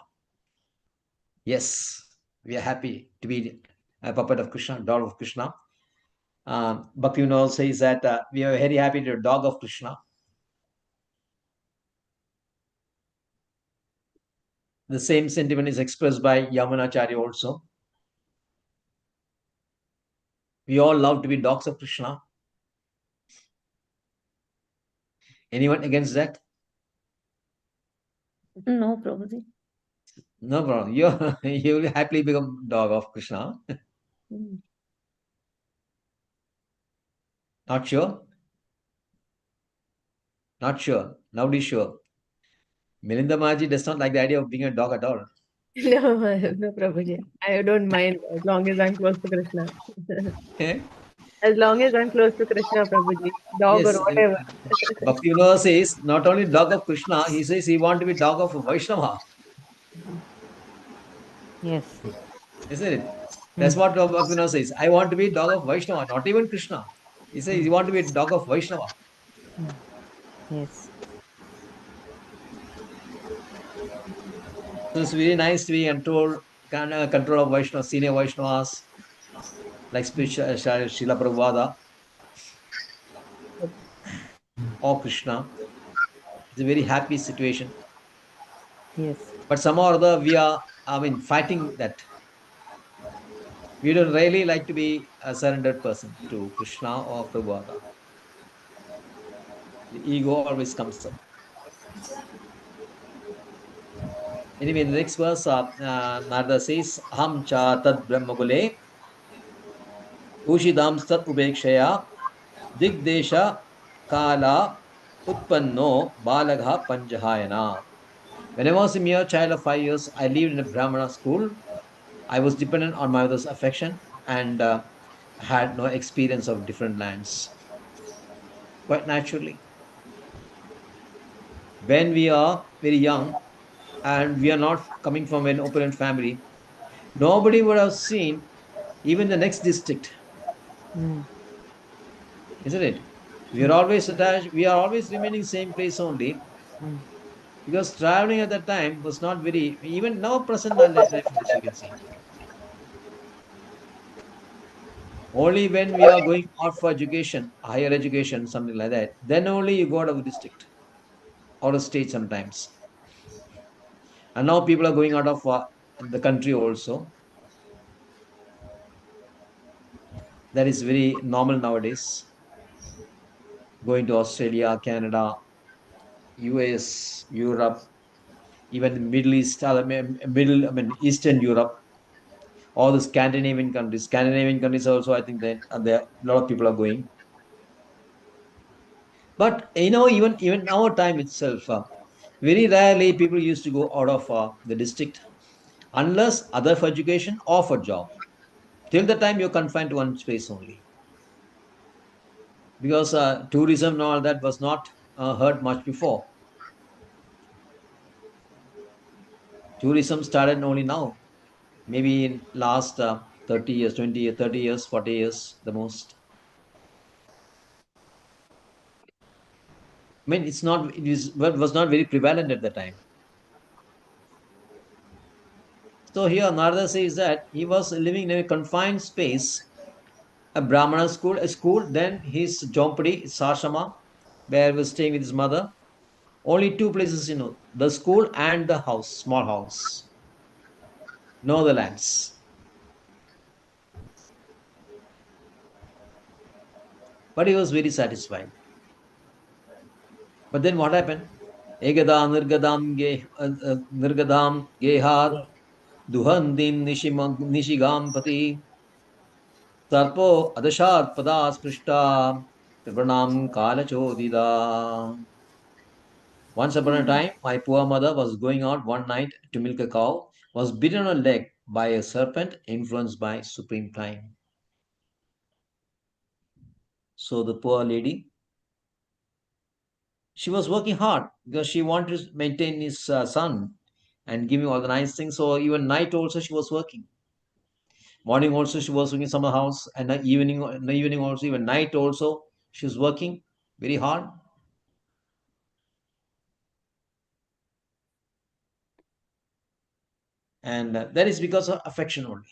Yes, we are happy to be a puppet of Krishna, doll of Krishna. Bhaktivinoda says that we are very happy to be a dog of Krishna. The same sentiment is expressed by Yamunacharya also. We all love to be dogs of Krishna. Anyone against that? No, Prabhuji. No problem. You will happily become dog of Krishna. Not sure? Not sure. Nobody sure. Milinda Maji does not like the idea of being a dog at all. No, no, Prabhuji. I don't mind as long as I'm close to Krishna. As long as I'm close to Krishna, Prabhuji, dog Yes. or whatever. Bhaktivinoda says not only dog of Krishna, he says he wants to be dog of Vaishnava. Yes. Isn't it? That's what Bhaktivinoda says. I want to be dog of Vaishnava, not even Krishna. He says, you want to be a dog of Vaishnava. Yes. So it's very nice to be control of Vaishnava, senior Vaishnavas, like Srila Prabhupada or Krishna. It's a very happy situation. Yes. But somehow or other, we are, fighting that. We don't really like to be a surrendered person to Krishna or Prabhupada. The ego always comes up. Anyway, the next verse, Narada says, Aham cha tad brahmagule, ushidam stat ubekshaya, digdesha kala utpanno balagha panjahayana. When I was a mere child of 5 years, I lived in a Brahmana school. I was dependent on my mother's affection and had no experience of different lands. Quite naturally, when we are very young and we are not coming from an opulent family, nobody would have seen even the next district, isn't it? We are always attached, we are always remaining same place only, because traveling at that time was not very, even now present life also you can see. Only when we are going out for education, higher education, something like that, then only you go out of the district or a state sometimes. And now people are going out of the country also. That is very normal nowadays. Going to Australia, Canada, US, Europe, even Middle East, Eastern Europe, all the Scandinavian countries. Scandinavian countries also, I think that there a lot of people are going. But even our time itself, very rarely people used to go out of the district unless either for education or for job. Till the time you're confined to one space only, because tourism and all that was not heard much before. Tourism started only now, maybe in last 30 years, 20 years, 30 years, 40 years, the most. I mean, was not very prevalent at the time. So here Narada says that he was living in a confined space, a Brahmana school, then his Jompadi, Sashama, where he was staying with his mother. Only two places, the school and the house, small house. No other lands. But he was very satisfied. But then what happened? Egada nirgadam gehat duhandim nishigam pati sarpo adashat padas prishta pranam kalachodida. Once upon a time, my poor mother was going out one night to milk a cow, was bitten on her leg by a serpent influenced by supreme time. So the poor lady, she was working hard because she wanted to maintain his son and give him all the nice things. So even night also she was working. Morning also she was working in summer house, and in the evening also, even night also she was working very hard. And that is because of affection only.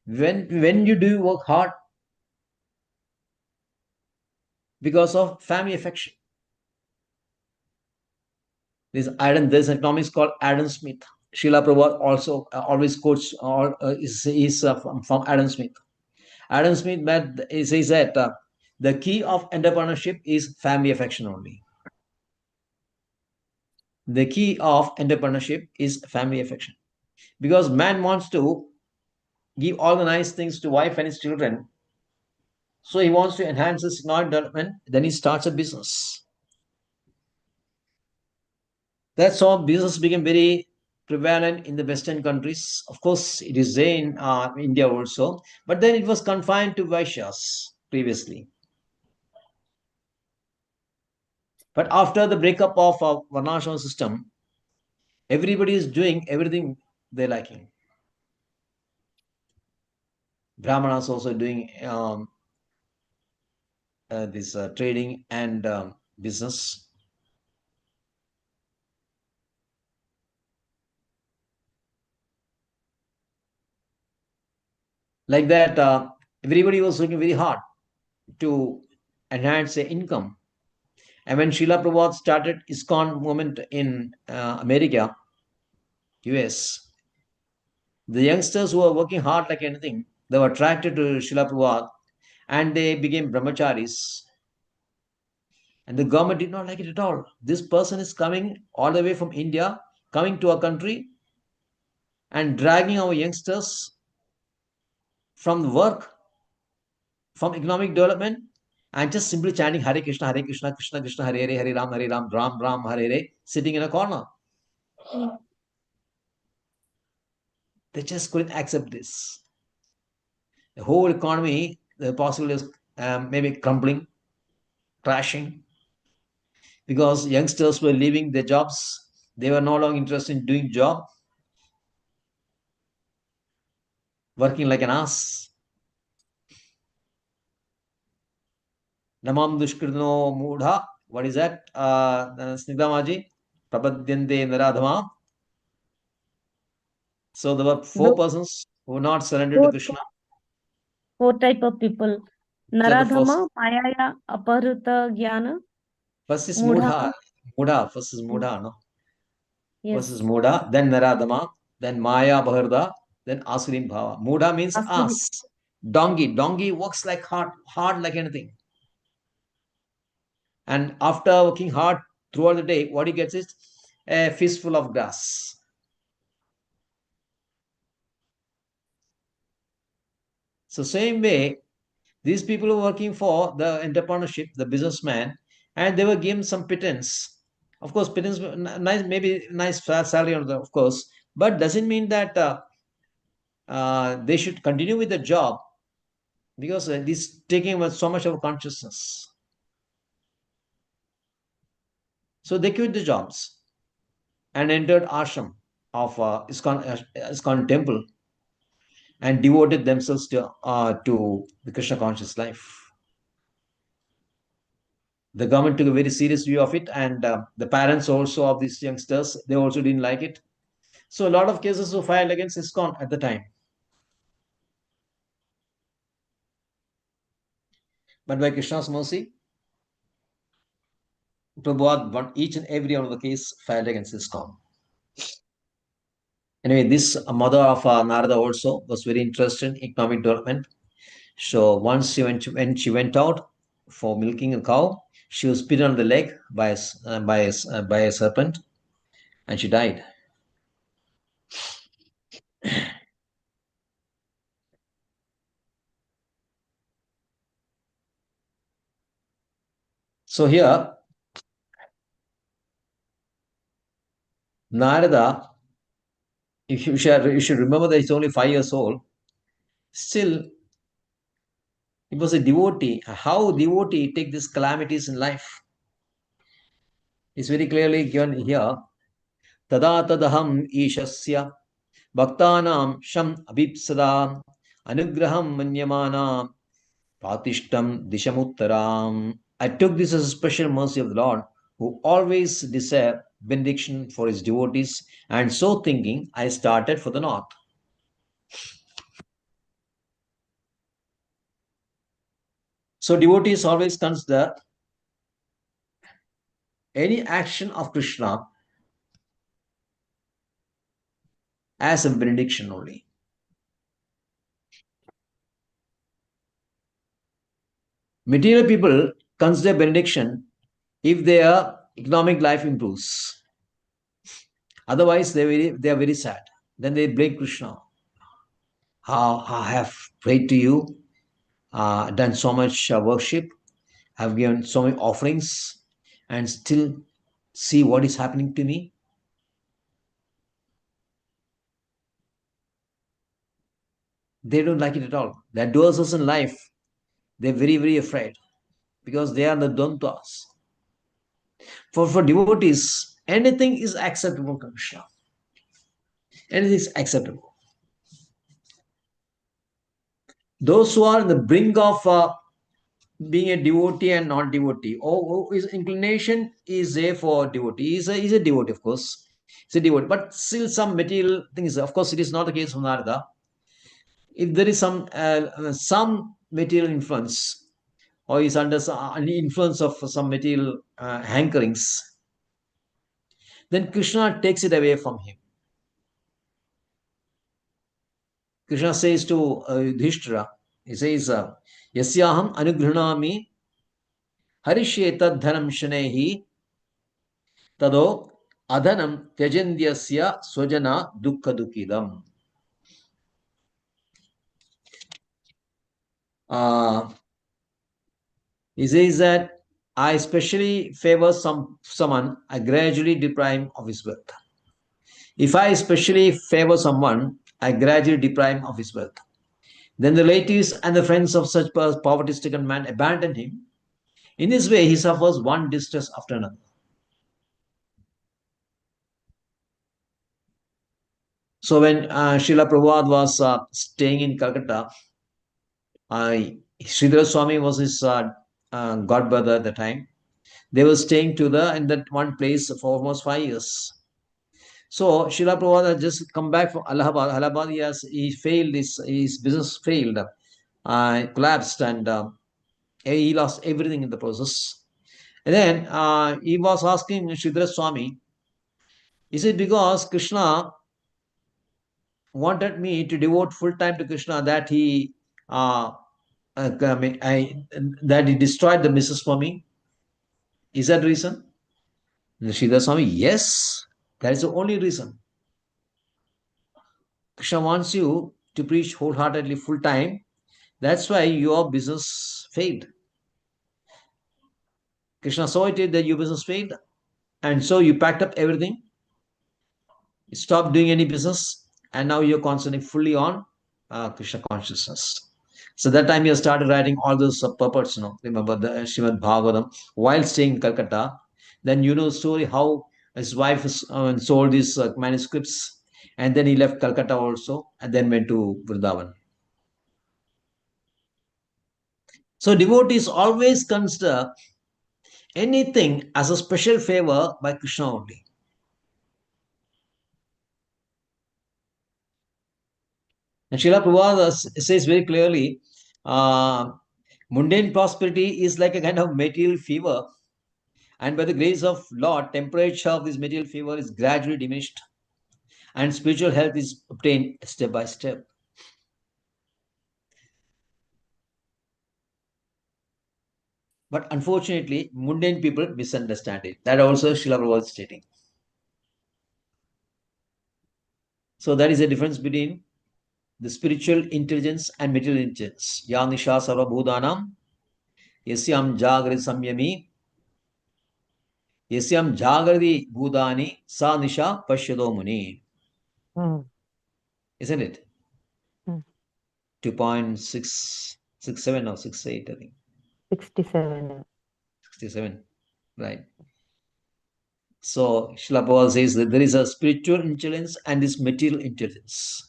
When you do work hard because of family affection. There's an economist called Adam Smith. Srila Prabhupada also always quotes or is from Adam Smith. Adam Smith says that the key of entrepreneurship is family affection only. The key of entrepreneurship is family affection. Because man wants to give all the nice things to wife and his children. So he wants to enhance his economic development. Then he starts a business. That's how business became very prevalent in the Western countries. Of course, it is there in India also, but then it was confined to Vaishyas previously. But after the breakup of our Varnashram system, everybody is doing everything they're liking. Brahmanas also doing this trading and business. Like that, everybody was working very hard to enhance their income. And when Srila Prabhupada started ISKCON movement in America, US, the youngsters who were working hard like anything, they were attracted to Srila Prabhupada and they became brahmacharis. And the government did not like it at all. This person is coming all the way from India, coming to our country and dragging our youngsters from the work, from economic development, and just simply chanting Hare Krishna, Krishna Krishna, Hare Hare, Hare Ram, Ram Ram, Hare Hare, sitting in a corner. They just couldn't accept this. The whole economy, the possibility is maybe crumbling, crashing, because youngsters were leaving their jobs. They were no longer interested in doing job, working like an ass. Namam dushkritano mudha. What is that? Snigdamaji? Prapadyante naradhama. So there were four persons who were not surrendered to Krishna. Four type of people. Naradhama, Mayaya, Aparuta Jnana. First is Mudha. First is Mudha, no? Yes. First is Mudha, then Naradhama, then Maya Bharda, then Asurim Bhava. Mudha means ass. Donkey. Donkey works like hard like anything. And after working hard throughout the day, what he gets is a fistful of grass. So same way, these people were working for the entrepreneurship, the businessman, and they were given some pittance. Of course, pittance, nice, maybe nice salary, of course, but doesn't mean that they should continue with the job, because this taking so much of consciousness. So they quit the jobs and entered ashram of ISKCON temple and devoted themselves to the Krishna conscious life. The government took a very serious view of it, and the parents also of these youngsters, they also didn't like it. So a lot of cases were filed against ISKCON at the time. But by Krishna's mercy, Prabhupada won each and every one of the case filed against ISKCON. Anyway, this mother of Narada also was very interested in economic development. So once when she went out for milking a cow, she was bitten on the leg by a serpent, and she died. So here, Narada, you should remember that he's only 5 years old. Still, he was a devotee. How devotee take these calamities in life? It's very clearly given here. Tada tadaham ishasya bhaktanam sham abhipsada anugraham manyamana patishtam dishamuttaram. I took this as a special mercy of the Lord, who always desire benediction for his devotees, and so thinking, I started for the north. So devotees always consider any action of Krishna as a benediction only. Material people consider benediction if their economic life improves. Otherwise, they are very sad. Then they blame Krishna. How I have prayed to you, done so much worship, have given so many offerings, and still see what is happening to me. They don't like it at all. The adversaries in life, they're very, very afraid, because they are the dvandvas. For devotees, anything is acceptable to Krishna. and it is acceptable. Those who are on the brink of being a devotee and non-devotee, or his inclination is there for devotee, is a devotee, of course. It's a devotee, but still some material things. Of course, it is not the case for Narada. If there is some material influence, or is under some influence of some material hankerings, then Krishna takes it away from him. Krishna says to Yudhishthira, he says, Yasyaham anugrhanami harishye tad dhanam shanehi tado adhanam tyajendyasya swajana dukkha dukkidam. He says that I especially favor someone, I gradually deprive him of his wealth. If I especially favor someone, I gradually deprive him of his wealth. Then the relatives and the friends of such poverty-stricken man abandon him. In this way, he suffers one distress after another. So when Srila Prabhupada was staying in Calcutta, Sridhar Swami was his godbrother at the time. They were staying together in that one place for almost 5 years. So Srila Prabhupada had just come back from Allahabad. Allahabad, he failed, his business failed, collapsed, and he lost everything in the process. And then he was asking Sridhar Swami, is it because Krishna wanted me to devote full time to Krishna that he that he destroyed the business for me? Is that reason? And Sridhar Swami, yes, that is the only reason. Krishna wants you to preach wholeheartedly full time. That's why your business failed. Krishna saw it that your business failed, and so you packed up everything, stopped doing any business, and now you're concentrating fully on Krishna consciousness. So that time he started writing all those purports, remember the Srimad Bhagavatam, while staying in Calcutta. Then you know the story how his wife sold these manuscripts, and then he left Calcutta also, and then went to Vrindavan. So devotees always consider anything as a special favor by Krishna only. And Srila Prabhupada says very clearly, mundane prosperity is like a kind of material fever, and by the grace of Lord, temperature of this material fever is gradually diminished, and spiritual health is obtained step by step. But unfortunately, mundane people misunderstand it. That also Srila Prabhupada is stating. So that is the difference between the spiritual intelligence and material intelligence. Ya nisha sarva bhudanam yasyam jagrati samyami yasyam jagrati bhudani sa nisha pashyado muni. Isn't it? 2.667 or 68, I think. 67. 67, right. So Srila Prabhupada says that there is a spiritual intelligence and this material intelligence.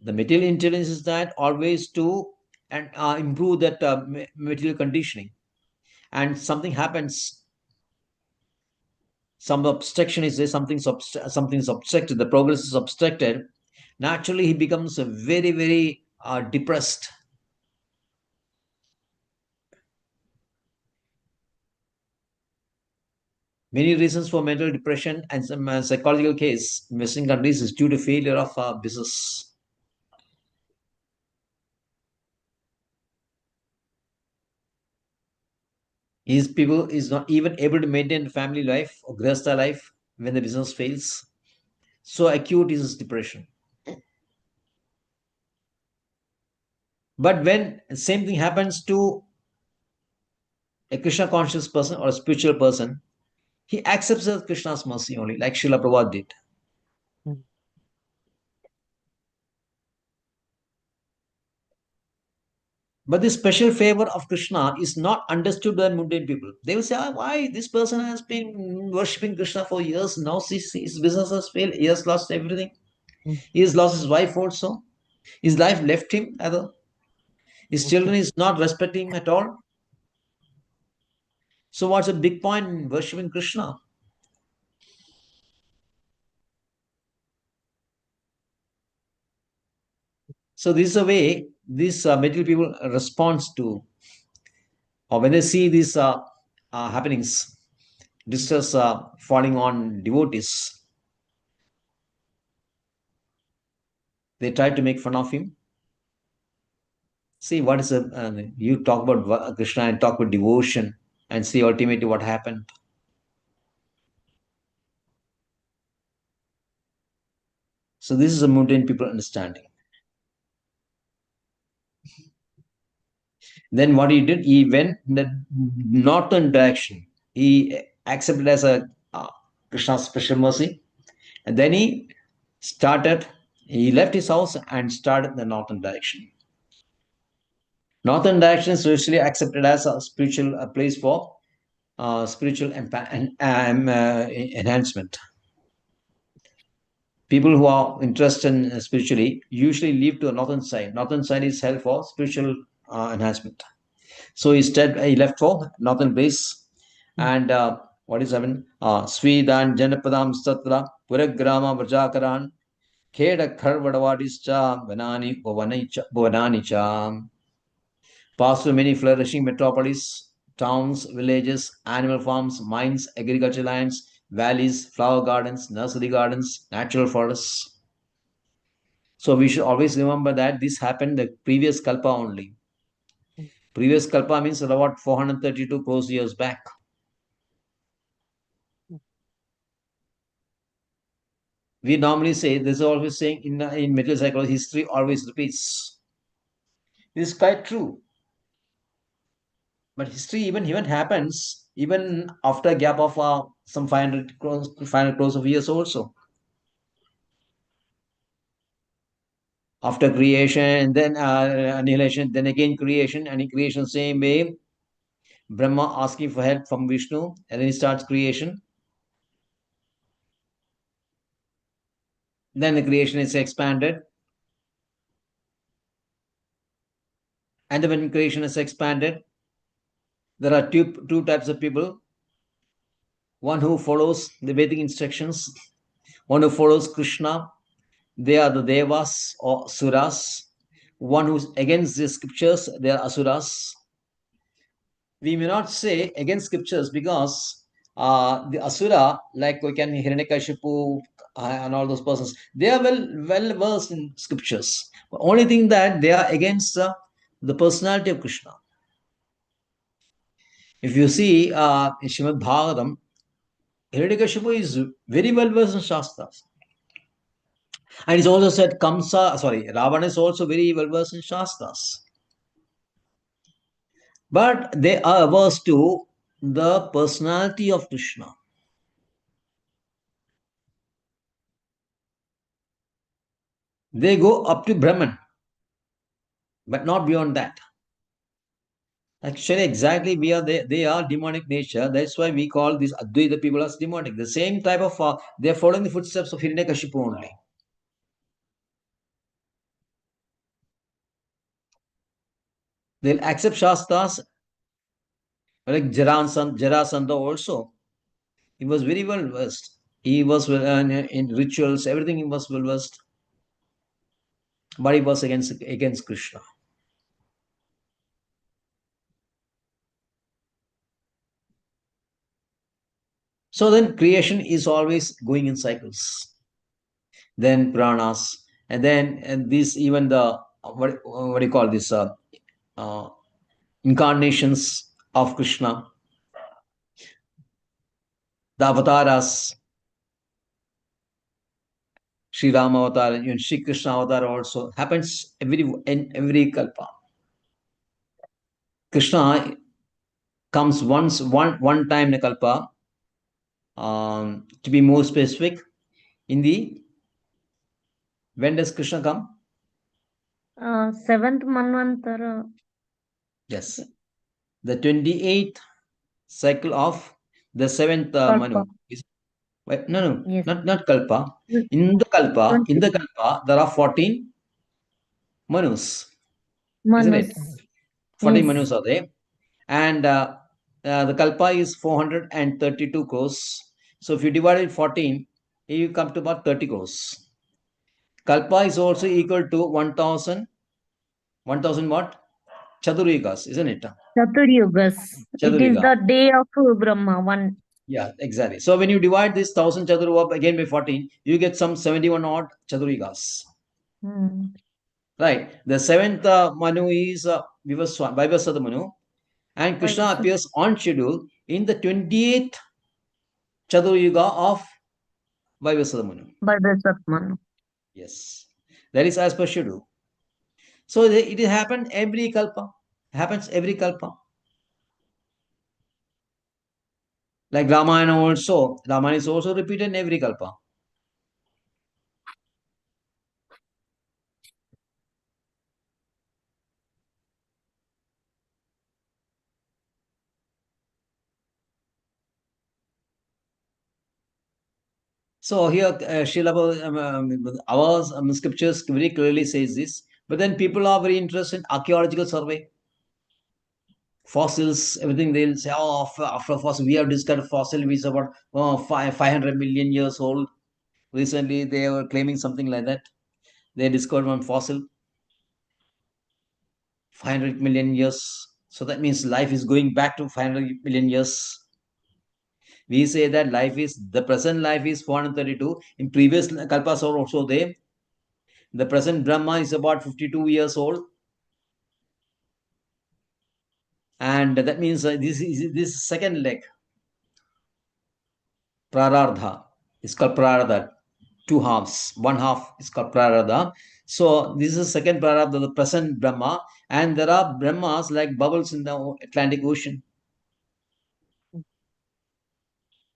The material intelligence is that always to improve that material conditioning, and something happens, some obstruction is there, something's obstructed, the progress is obstructed, naturally he becomes very, very depressed. Many reasons for mental depression and some psychological case in Western countries is due to failure of business. People is not even able to maintain family life or grahastha life when the business fails. So acute is depression. But when same thing happens to a Krishna conscious person or a spiritual person, he accepts Krishna's mercy only, like Srila Prabhupada did. But the special favor of Krishna is not understood by mundane people. They will say, why this person has been worshipping Krishna for years, now his business has failed, he has lost everything. He has lost his wife also. His life left him. His children is not respecting him at all. So what's the big point in worshipping Krishna? So this is the way these material people responds to, or when they see these happenings, distress falling on devotees, they try to make fun of him. See, what is you talk about Krishna and talk about devotion and see ultimately what happened. So this is a mundane people understanding. Then what he did, he went in the northern direction. He accepted as a Krishna's special mercy. And then he left his house and started the northern direction. Northern direction is usually accepted as a spiritual place for spiritual enhancement. People who are interested in spiritually usually leave to the northern side. Northern side is held for spiritual enhancement. So instead, he left for northern place. And what is happening? Swedan Janapadam Satra Puragrama Vrajakaran Kheda Kharvadavadischa Bhuvananicha. Passed through many flourishing metropolis, towns, villages, animal farms, mines, agricultural lands, valleys, flower gardens, nursery gardens, natural forests. So we should always remember that this happened the previous Kalpa only. Previous Kalpa means about 432 crores years back. We normally say, this is always saying in material psychology, history always repeats. This is quite true. But history even happens even after a gap of some 500 crores of years also. After creation, then annihilation, then again creation, and in creation same way, Brahma asking for help from Vishnu, and then he starts creation. Then the creation is expanded. And when creation is expanded, there are two types of people. One who follows the Vedic instructions, one who follows Krishna. They are the Devas or Suras. One who's against the scriptures, they are Asuras. We may not say against scriptures because the Asura, like we can Hiranyakashipu and all those persons, they are well versed in scriptures. The only thing that they are against the personality of Krishna. If you see in Srimad Bhagavatam, Hiranyakashipu is very well versed in Shastras. And it's also said Ravana is also very well versed in Shastras. But they are averse to the personality of Krishna. They go up to Brahman, but not beyond that. Actually, exactly, they are demonic nature. That's why we call these Advaita people as demonic. The same type of, they are following the footsteps of Hiranyakashipu only. They'll accept Shastras, like Jarasandha also. He was very well versed. He was in rituals, everything he was well versed. But he was against Krishna. So then creation is always going in cycles. Then pranas, and then these even the what do you call this incarnations of Krishna, the avatars, Sri Rama avatar, even Sri Krishna avatar also happens in every kalpa. Krishna comes one time in a kalpa. To be more specific, when does Krishna come? Seventh Manvantara. Yes. The 28th cycle of the 7th Manu. No, Yes. not Kalpa. Mm, In the 20 Kalpa, there are 14 Manus, isn't it? Manus. 14 Yes. Manus are there. And the Kalpa is 432 crores. So if you divide it 14, you come to about 30 crores. Kalpa is also equal to 1000 what? Chaturyugas, isn't it? Chaturyugas. It is Chaturyuga. the day of Brahma. One. Yeah, exactly. So when you divide this 1000 Chaturyuga again by 14, you get some 71 odd Chaturyugas. Right. The 7th Manu is Vivaswada Manu. And Krishna Vivaswada. appears on schedule in the 28th Chaturyuga of Vivaswada Manu. Vivaswada Manu. Yes. That is as per schedule. So it happens every kalpa. Happens every kalpa. Like Ramayana also. Ramayana is also repeated in every kalpa. So here, our scriptures very clearly says this. But then people are very interested in archaeological survey. Fossils, everything they'll say, oh, after fossil, we have discovered fossil which is about 500 million years old. Recently, they were claiming something like that. They discovered one fossil, 500 million years. So that means life is going back to 500 million years. We say that the present life is 432. In previous kalpas are also there. The present Brahma is about 52 years old. And that means this second leg, Prarardha, is called Prarardha. Two halves. One half is called Prarardha. So this is second Prarardha, the present Brahma. And there are Brahmas like bubbles in the Atlantic Ocean.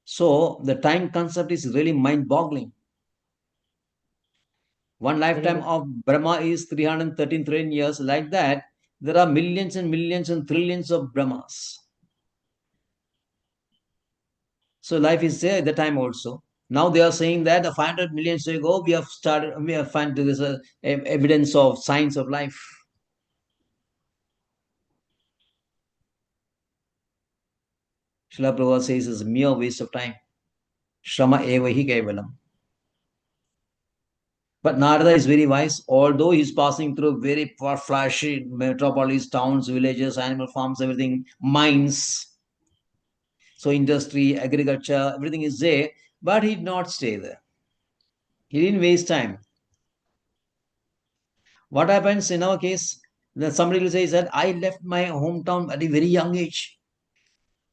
So the time concept is really mind-boggling. One lifetime of Brahma is 313 trillion years. Like that, there are millions and millions and trillions of Brahmas. So life is there at the time also. Now they are saying that 500 million years ago we have found there is evidence of signs of life. Srila Prabhupada says it's a mere waste of time. Shrama eva hi kevalam. But Narada is very wise, although he's passing through very flashy metropolis, towns, villages, animal farms, everything, mines. So industry, agriculture, everything is there, but he did not stay there. He didn't waste time. What happens in our case? That somebody will say that I left my hometown at a very young age.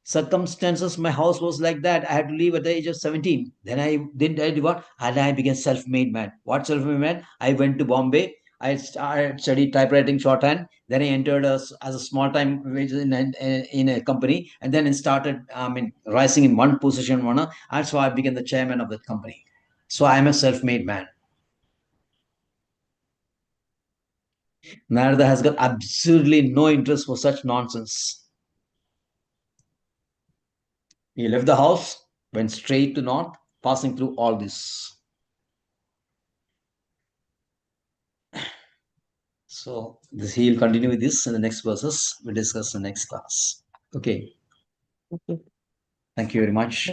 Circumstances, my house was like that. I had to leave at the age of 17. Then I did what? And I became self-made man. What self-made man? I went to Bombay. I studied typewriting shorthand. Then I entered as a small-time wage in a company, and then it started rising in one position. And so I became the chairman of that company. So I am a self-made man. Narada has got absolutely no interest for such nonsense. He left the house, went straight to north, passing through all this. So he'll continue with this in the next verses. We'll discuss in the next class. Okay. Okay. Thank you very much.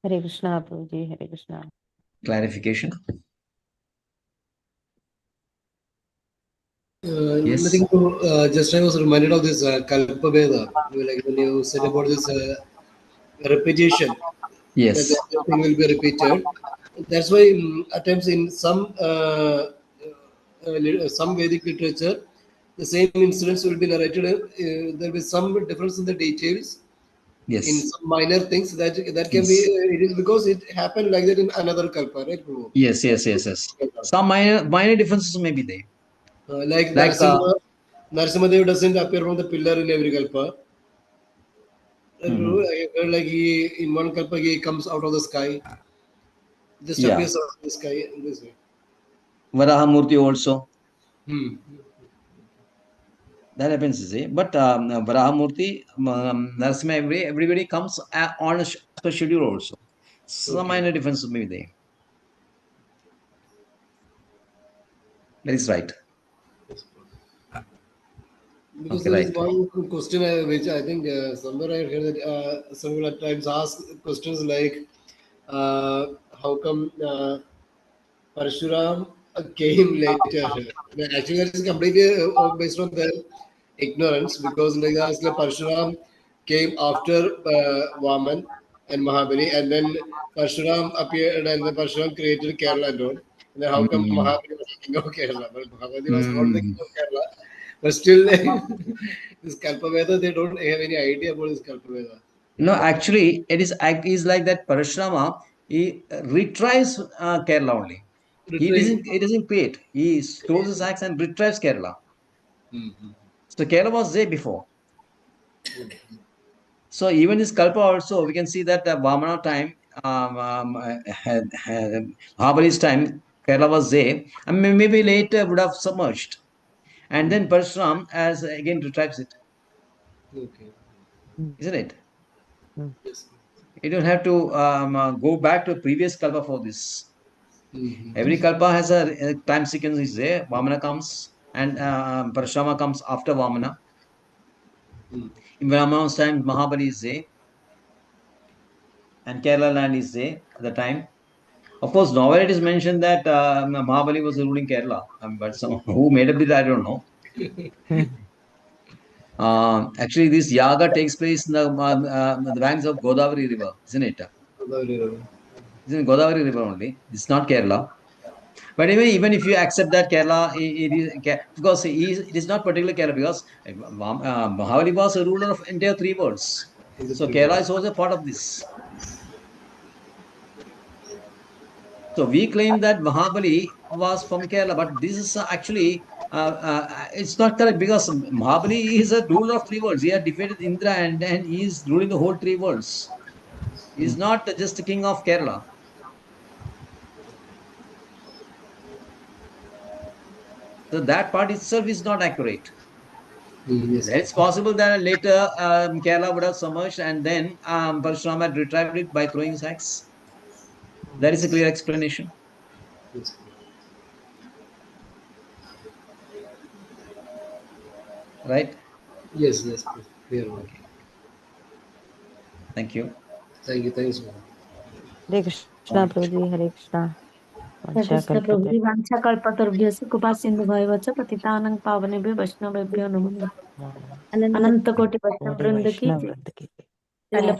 Hare Krishna, Prabhuji. Hare Krishna. Clarification? Yes. Nothing to, just I was reminded of this Kalpa Veda, like when you said about this repetition, that Yes. everything will be repeated. That's why at times in some Vedic literature, the same incidents will be narrated. There will be some difference in the details, in Yes. some minor things that can be. Yes. It is because it happened like that in another Kalpa, right, Prabhu? Yes. Some minor differences may be there. Like Like Narasimhadev doesn't appear from the pillar in every Kalpa. Like in one Kalpa he comes out of the sky, just yeah, appears out of the sky in this way. Varahamurti also. That happens, you see. But Varahamurti, Narasimha, everybody comes on a schedule also. Some minor difference may be there. That is right. Because Okay, there is right. one question which I think somewhere I heard that someone at times ask questions like, how come Parshuram came later? Actually, that is completely based on their ignorance, because like Parshuram came after Vaman and Mahabali, and then Parshuram appeared, and then Parshuram created Kerala and all. And then how come Mahabali was the king of Kerala? But Mahabali was not the king of Kerala. But still, this Kalpaveda, they don't have any idea about this Kalpaveda. No, actually, it is like that. Parashurama, he retrieves Kerala only. Retrieve. He doesn't create. He stores his axe and retrieves Kerala. So Kerala was there before. So even this Kalpa also, we can see that Vamana time, Mahabali's time, Kerala was there, and maybe later would have submerged. And then Parshuram as again retrieves it. Okay. Isn't it? Yes. You don't have to go back to a previous Kalpa for this. Every Kalpa has a time sequence is there. Vamana comes and Parashurama comes after Vamana. In Vamana's time, Mahabali is there. And Kerala land is there at the time. Of course, nowhere it is mentioned that Mahabali was ruling Kerala. But who made up it, I don't know. Actually, this yaga takes place in the banks of Godavari River, isn't it? It's in Godavari River only. It's not Kerala. But anyway, even if you accept that Kerala, it is because it is not particularly Kerala, because Mahabali was a ruler of entire three worlds. So Kerala is also a part of this. So we claim that Mahabali was from Kerala, but this is actually it's not correct, because Mahabali is a ruler of three worlds. He had defeated Indra and he is ruling the whole three worlds. He is not just the king of Kerala. So that part itself is not accurate. Yes. It's possible that later Kerala would have submerged and then Parashurama had retrieved it by throwing his axe. That is a clear explanation. Yes. Right? Yes. Yes. Clear. Okay. Thank you. Thank you. Thanks, man. Hare Krishna, Prabhuji, Hare Krishna. Krishna प्रभु वाञ्छा कल्पतरुभ्यश्च कृपा सिन्धुभ्येव च पतितानां पावनेभ्यो वैष्णवेभ्यो नमः। अनंत कोटि वैष्णव वृंद की जय।